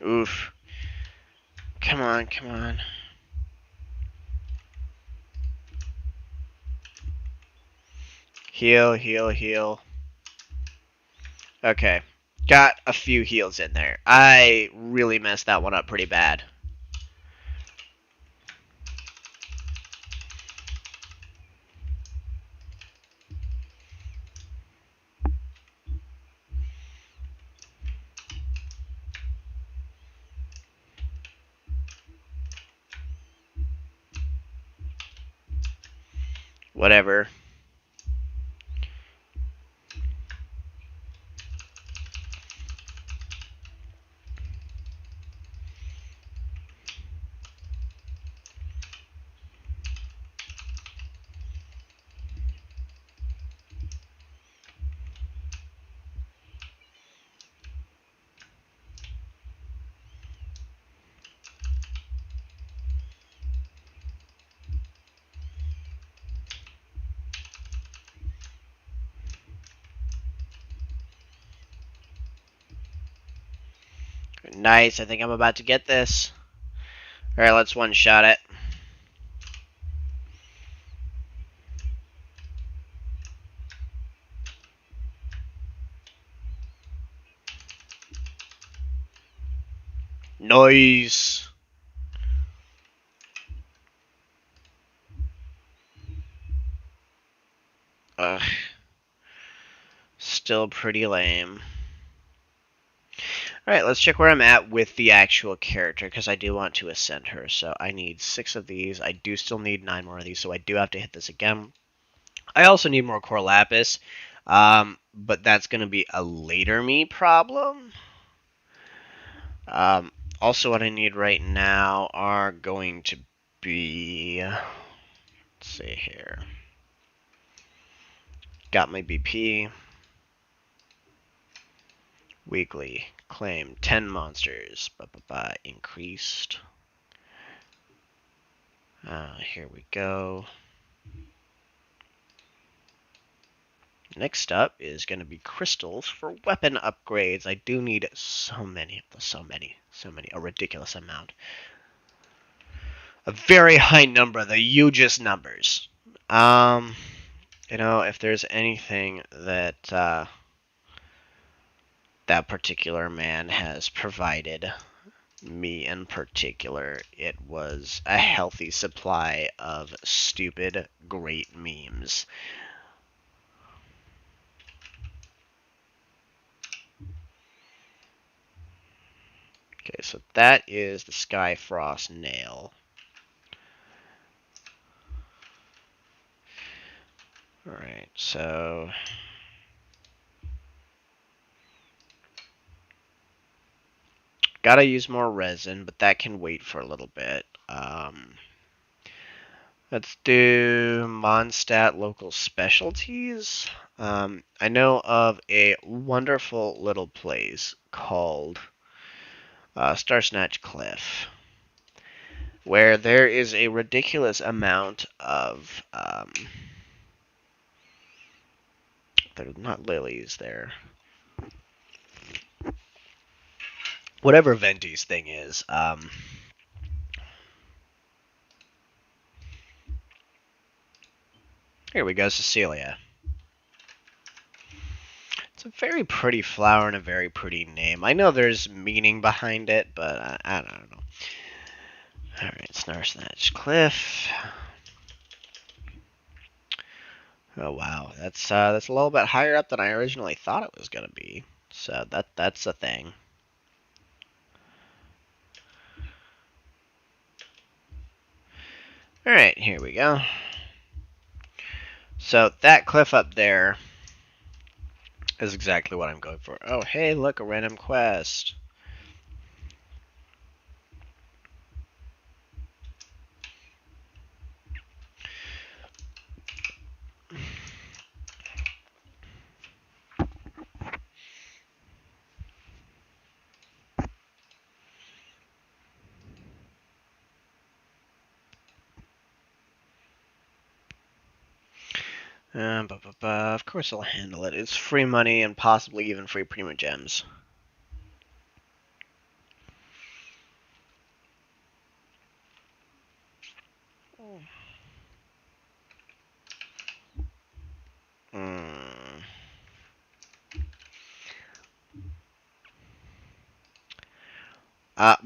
[SPEAKER 1] Oof. Come on, come on. Heal, heal, heal. Okay. Got a few heals in there. I really messed that one up pretty bad. Whatever. Nice, I think I'm about to get this. Alright, let's one-shot it. Nice. Ugh. Still pretty lame. Alright, let's check where I'm at with the actual character, because I do want to ascend her. So I need 6 of these. I do still need 9 more of these, so I do have to hit this again. I also need more core lapis, but that's going to be a later me problem. Also, what I need right now are going to be... Let's see here. Got my BP. Weekly. Claim 10 monsters. Increased. Here we go. Next up is going to be crystals for weapon upgrades. I do need so many of them. So many. A ridiculous amount. A very high number. The hugest numbers. You know, if there's anything that that particular man has provided me in particular, it was a healthy supply of stupid, great memes. Okay, so that is the Skyfrost nail. Alright, so... Gotta use more resin, but that can wait for a little bit. Let's do Mondstadt local specialties. I know of a wonderful little place called Starsnatch Cliff, where there is a ridiculous amount of they're not lilies, they're whatever Venti's thing is. Here we go, Cecilia. It's a very pretty flower and a very pretty name. I know there's meaning behind it, but I don't know. Alright, Starsnatch Cliff. Oh wow, that's a little bit higher up than I originally thought it was gonna be. So that's a thing. Alright, here we go. So that cliff up there is exactly what I'm going for. Oh, hey, look, a random quest. Of course I'll handle it. It's free money and possibly even free Prima Gems. Hmm.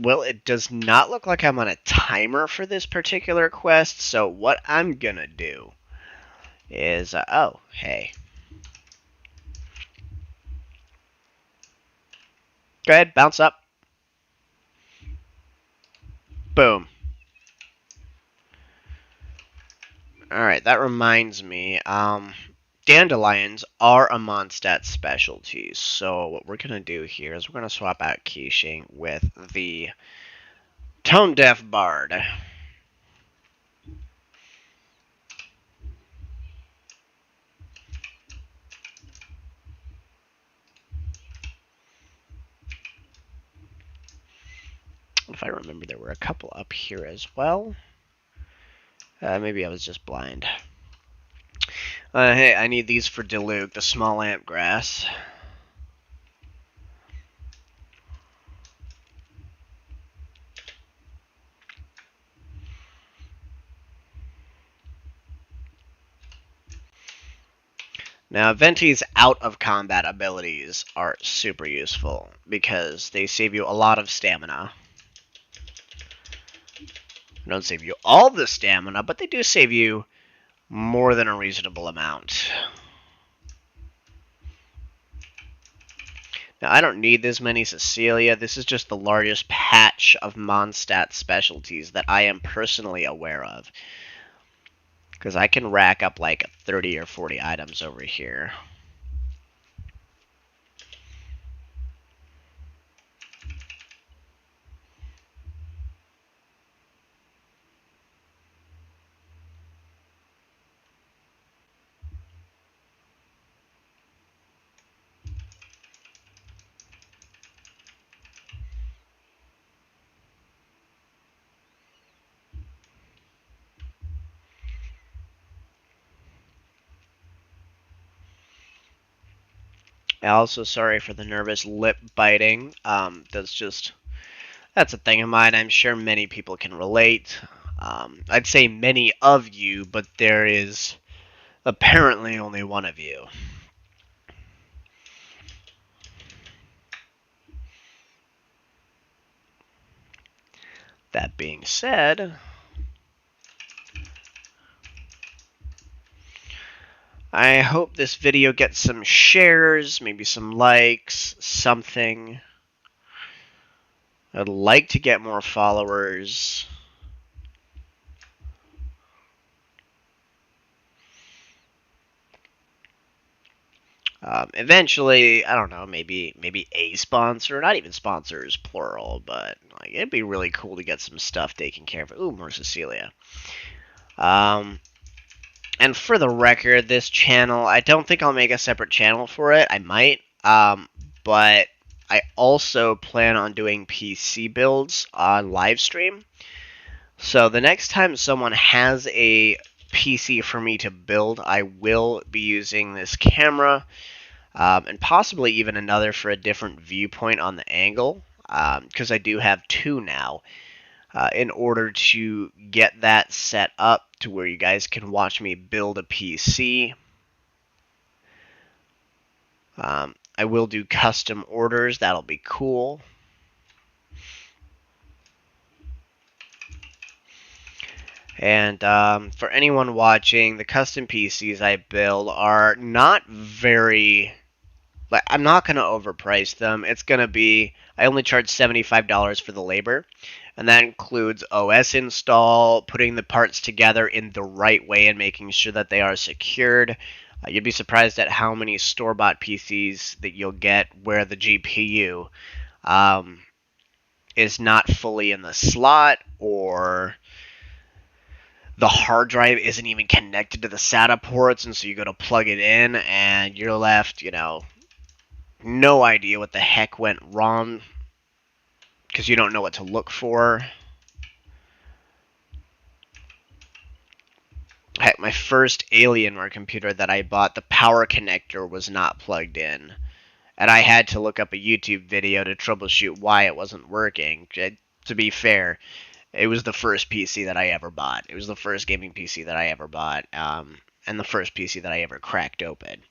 [SPEAKER 1] Well, it does not look like I'm on a timer for this particular quest, so what I'm gonna do is, oh, hey. Go ahead, bounce up. Boom. Alright, that reminds me, dandelions are a Mondstadt specialty, so what we're gonna do here is we're gonna swap out Keishing with the Tone Deaf Bard. If I remember, there were a couple up here as well. Maybe I was just blind. Hey, I need these for Diluc, the small amp grass. Now, Venti's out of combat abilities are super useful because they save you a lot of stamina. They don't save you all the stamina, but they do save you more than a reasonable amount. Now, I don't need this many Cecilia. This is just the largest patch of Mondstadt specialties that I am personally aware of. Because I can rack up like 30 or 40 items over here. Also, sorry for the nervous lip biting. That's a thing of mine. I'm sure many people can relate. I'd say many of you, but there is apparently only one of you. That being said, I hope this video gets some shares, maybe some likes, something. I'd like to get more followers. Eventually, I don't know, maybe a sponsor, not even sponsors, plural, but like it'd be really cool to get some stuff taken care of. Ooh, more Cecilia. And for the record, this channel, I don't think I'll make a separate channel for it. I might, but I also plan on doing PC builds on live stream. So the next time someone has a PC for me to build, I will be using this camera. And possibly even another for a different viewpoint on the angle, because I do have two now, in order to get that set up to where you guys can watch me build a PC. I will do custom orders. That'll be cool. And for anyone watching, the custom PCs I build are not very... Like, I'm not going to overprice them. It's going to be... I only charge $75 for the labor. And that includes OS install, putting the parts together in the right way and making sure that they are secured. You'd be surprised at how many store-bought PCs that you'll get where the GPU is not fully in the slot, or the hard drive isn't even connected to the SATA ports, and so you go to plug it in, and you're left, no idea what the heck went wrong, because you don't know what to look for. Heck, my first Alienware computer that I bought, the power connector was not plugged in. And I had to look up a YouTube video to troubleshoot why it wasn't working. To be fair, It was the first PC that I ever bought. It was the first gaming PC that I ever bought, and the first PC that I ever cracked open.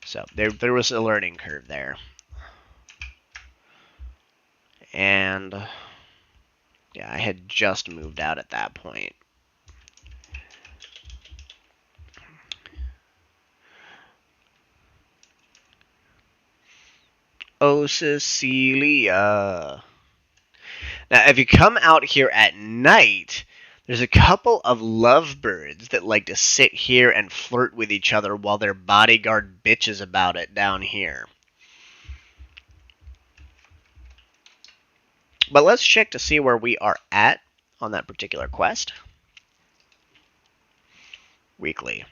[SPEAKER 1] So there was a learning curve there. And yeah, I had just moved out at that point. Oh, Cecilia. Now, if you come out here at night, there's a couple of lovebirds that like to sit here and flirt with each other while their bodyguard bitches about it down here. But let's check to see where we are at on that particular quest. Weekly.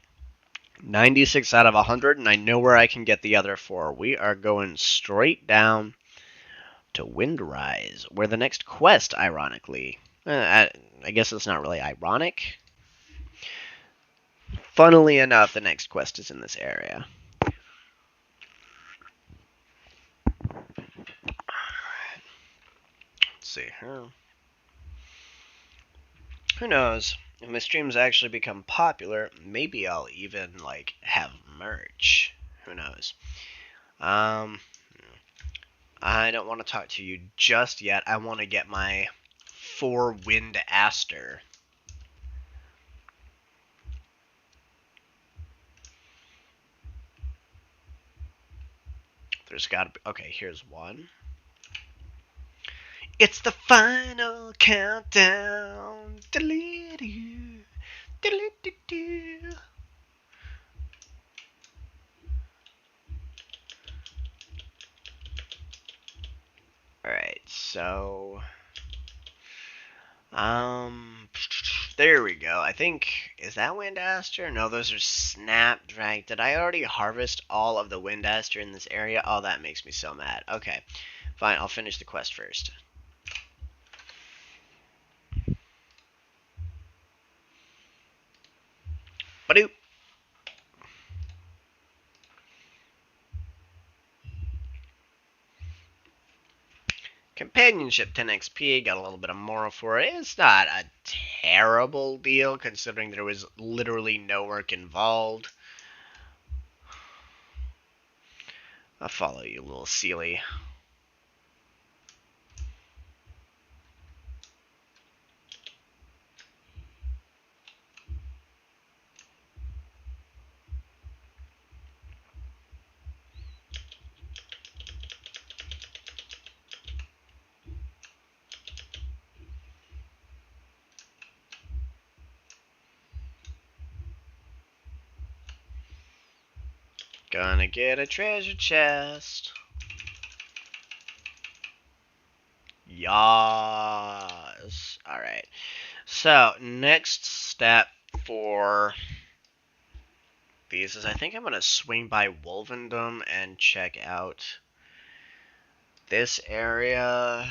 [SPEAKER 1] 96 out of 100, and I know where I can get the other 4. We are going straight down to Windrise, where the next quest, ironically, I guess it's not really ironic. Funnily enough, the next quest is in this area. Let's see. Who knows? If my streams actually become popular, maybe I'll even like have merch. Who knows? I don't want to talk to you just yet. I want to get my 4-wind aster. There's got to be. Okay, here's one. It's the final countdown. Alright, so there we go. I think, is that Wind Aster? No, those are Snapdragon. Did I already harvest all of the Wind Aster in this area? Oh, that makes me so mad. Okay, fine, I'll finish the quest first. Badoop. Companionship 10 XP, got a little bit of moral for it. It's not a terrible deal considering there was literally no work involved. I'll follow you, little Sealy. Gonna get a treasure chest. Yas. Alright. So, next step for these is I think I'm going to swing by Wolvendom and check out this area.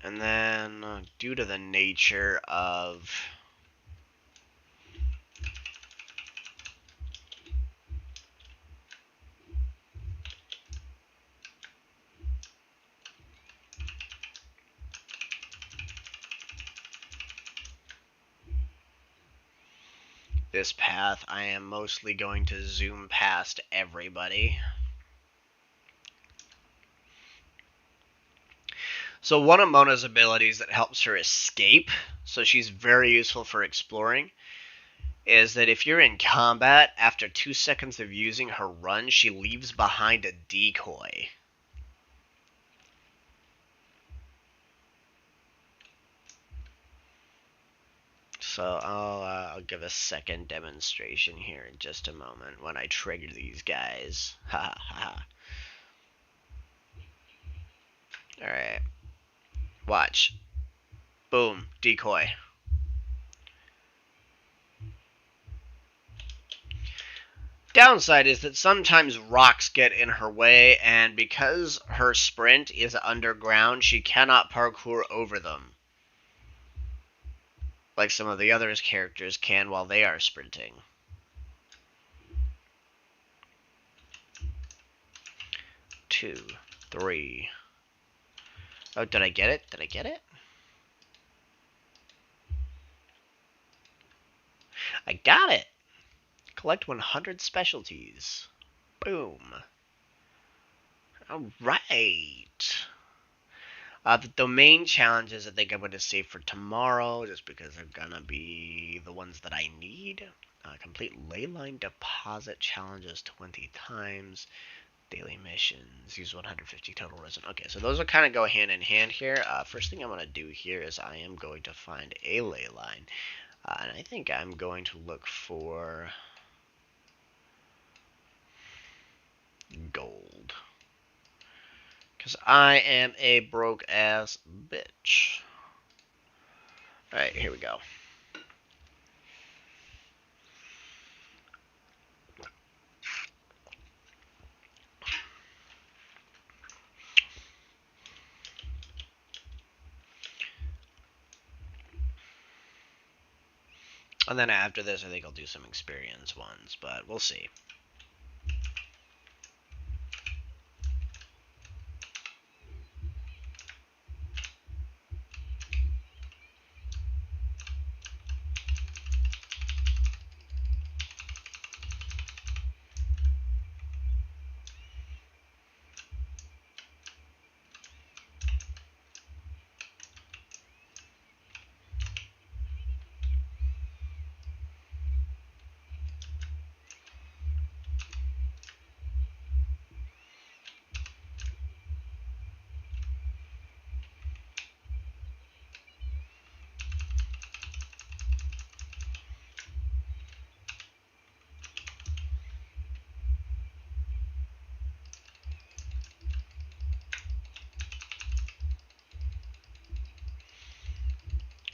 [SPEAKER 1] And then, due to the nature of this path, I am mostly going to zoom past everybody. So one of Mona's abilities that helps her escape, so she's very useful for exploring, is that if you're in combat, after 2 seconds of using her run, she leaves behind a decoy. So I'll give a second demonstration here in just a moment when I trigger these guys. Ha ha ha. Alright. Watch. Boom. Decoy. Downside is that sometimes rocks get in her way, and because her sprint is underground, she cannot parkour over them. Like some of the other characters can while they are sprinting. 2, 3. Oh, did I get it? Did I get it? I got it! Collect 100 specialties. Boom. Alright. The domain challenges I think I'm going to save for tomorrow, just because they're going to be the ones that I need. Complete leyline deposit challenges 20 times. Daily missions. Use 150 total resin. Okay, so those will kind of go hand in hand here. First thing I'm going to do here is I am going to find a ley line. And I think I'm going to look for gold. Because I am a broke ass bitch. Alright, here we go. And then after this, I think I'll do some experience ones, but we'll see.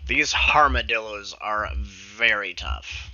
[SPEAKER 1] These armadillos are very tough.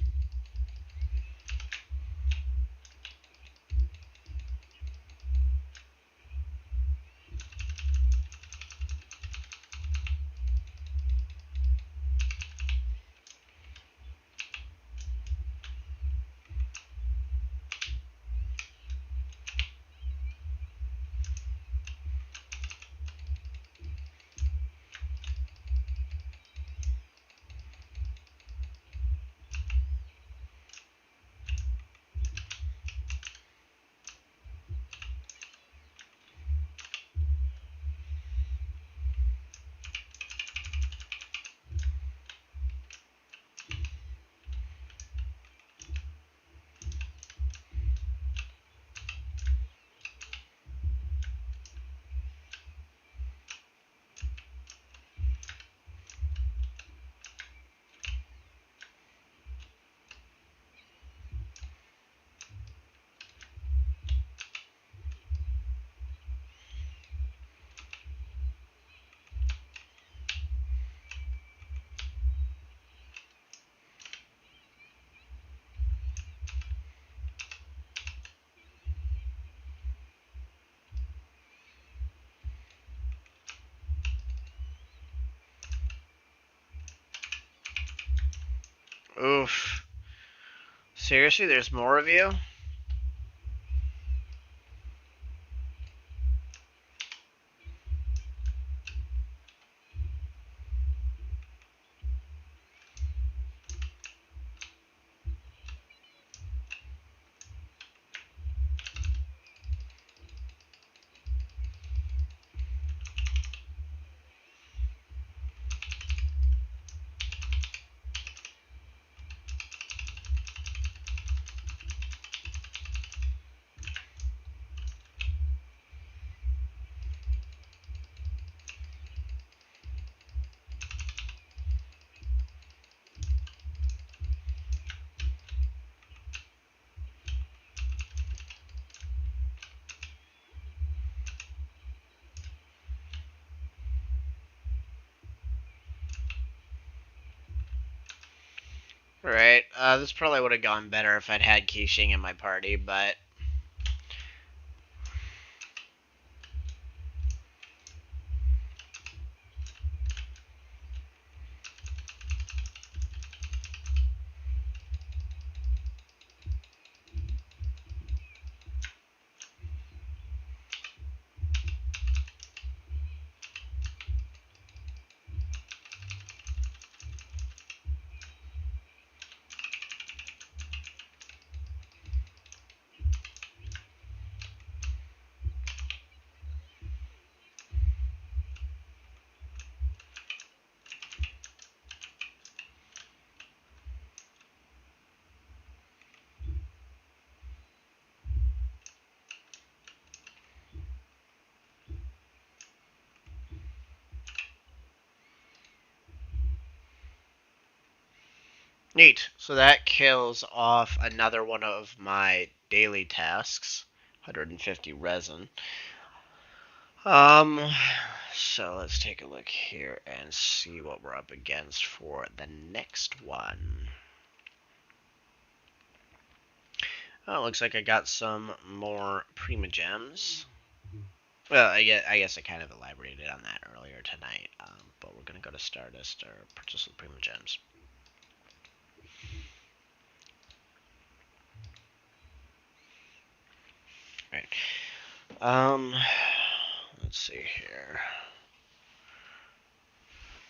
[SPEAKER 1] Oof. Seriously, there's more of you? Right. This probably would have gone better if I'd had Keishing in my party, but... Neat. So that kills off another one of my daily tasks. 150 resin. So let's take a look here and see what we're up against for the next one. Oh, looks like I got some more Prima Gems. Well, I guess I kind of elaborated on that earlier tonight, but we're going to go to Stardust or purchase some Prima Gems. Right. Let's see here.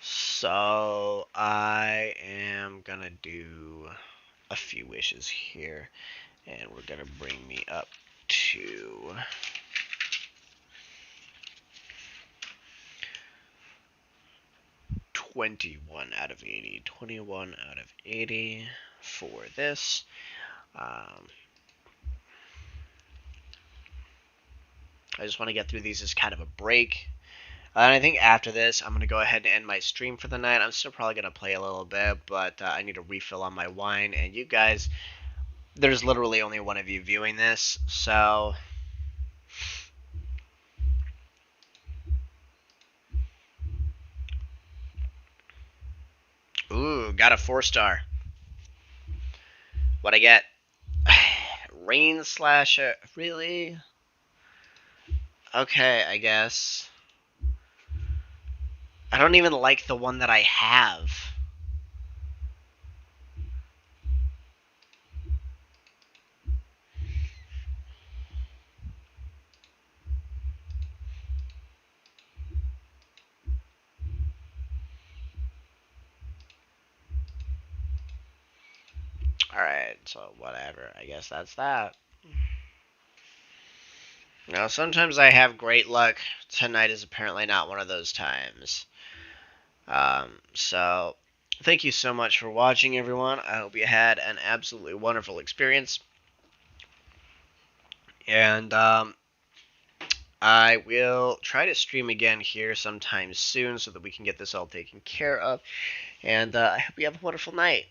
[SPEAKER 1] So I am gonna do a few wishes here, and we're gonna bring me up to 21 out of 80. 21 out of 80 for this. I just want to get through these as kind of a break. And I think after this, I'm going to go ahead and end my stream for the night. I'm still probably going to play a little bit, but I need a refill on my wine. And you guys, there's literally only one of you viewing this, so... Ooh, got a 4-star. What'd I get? Rain Slasher. Really? Okay, I guess. I don't even like the one that I have. Alright, so whatever. I guess that's that. Now, sometimes I have great luck. Tonight is apparently not one of those times. So, thank you so much for watching, everyone. I hope you had an absolutely wonderful experience. And, I will try to stream again here sometime soon so that we can get this all taken care of. And I hope you have a wonderful night.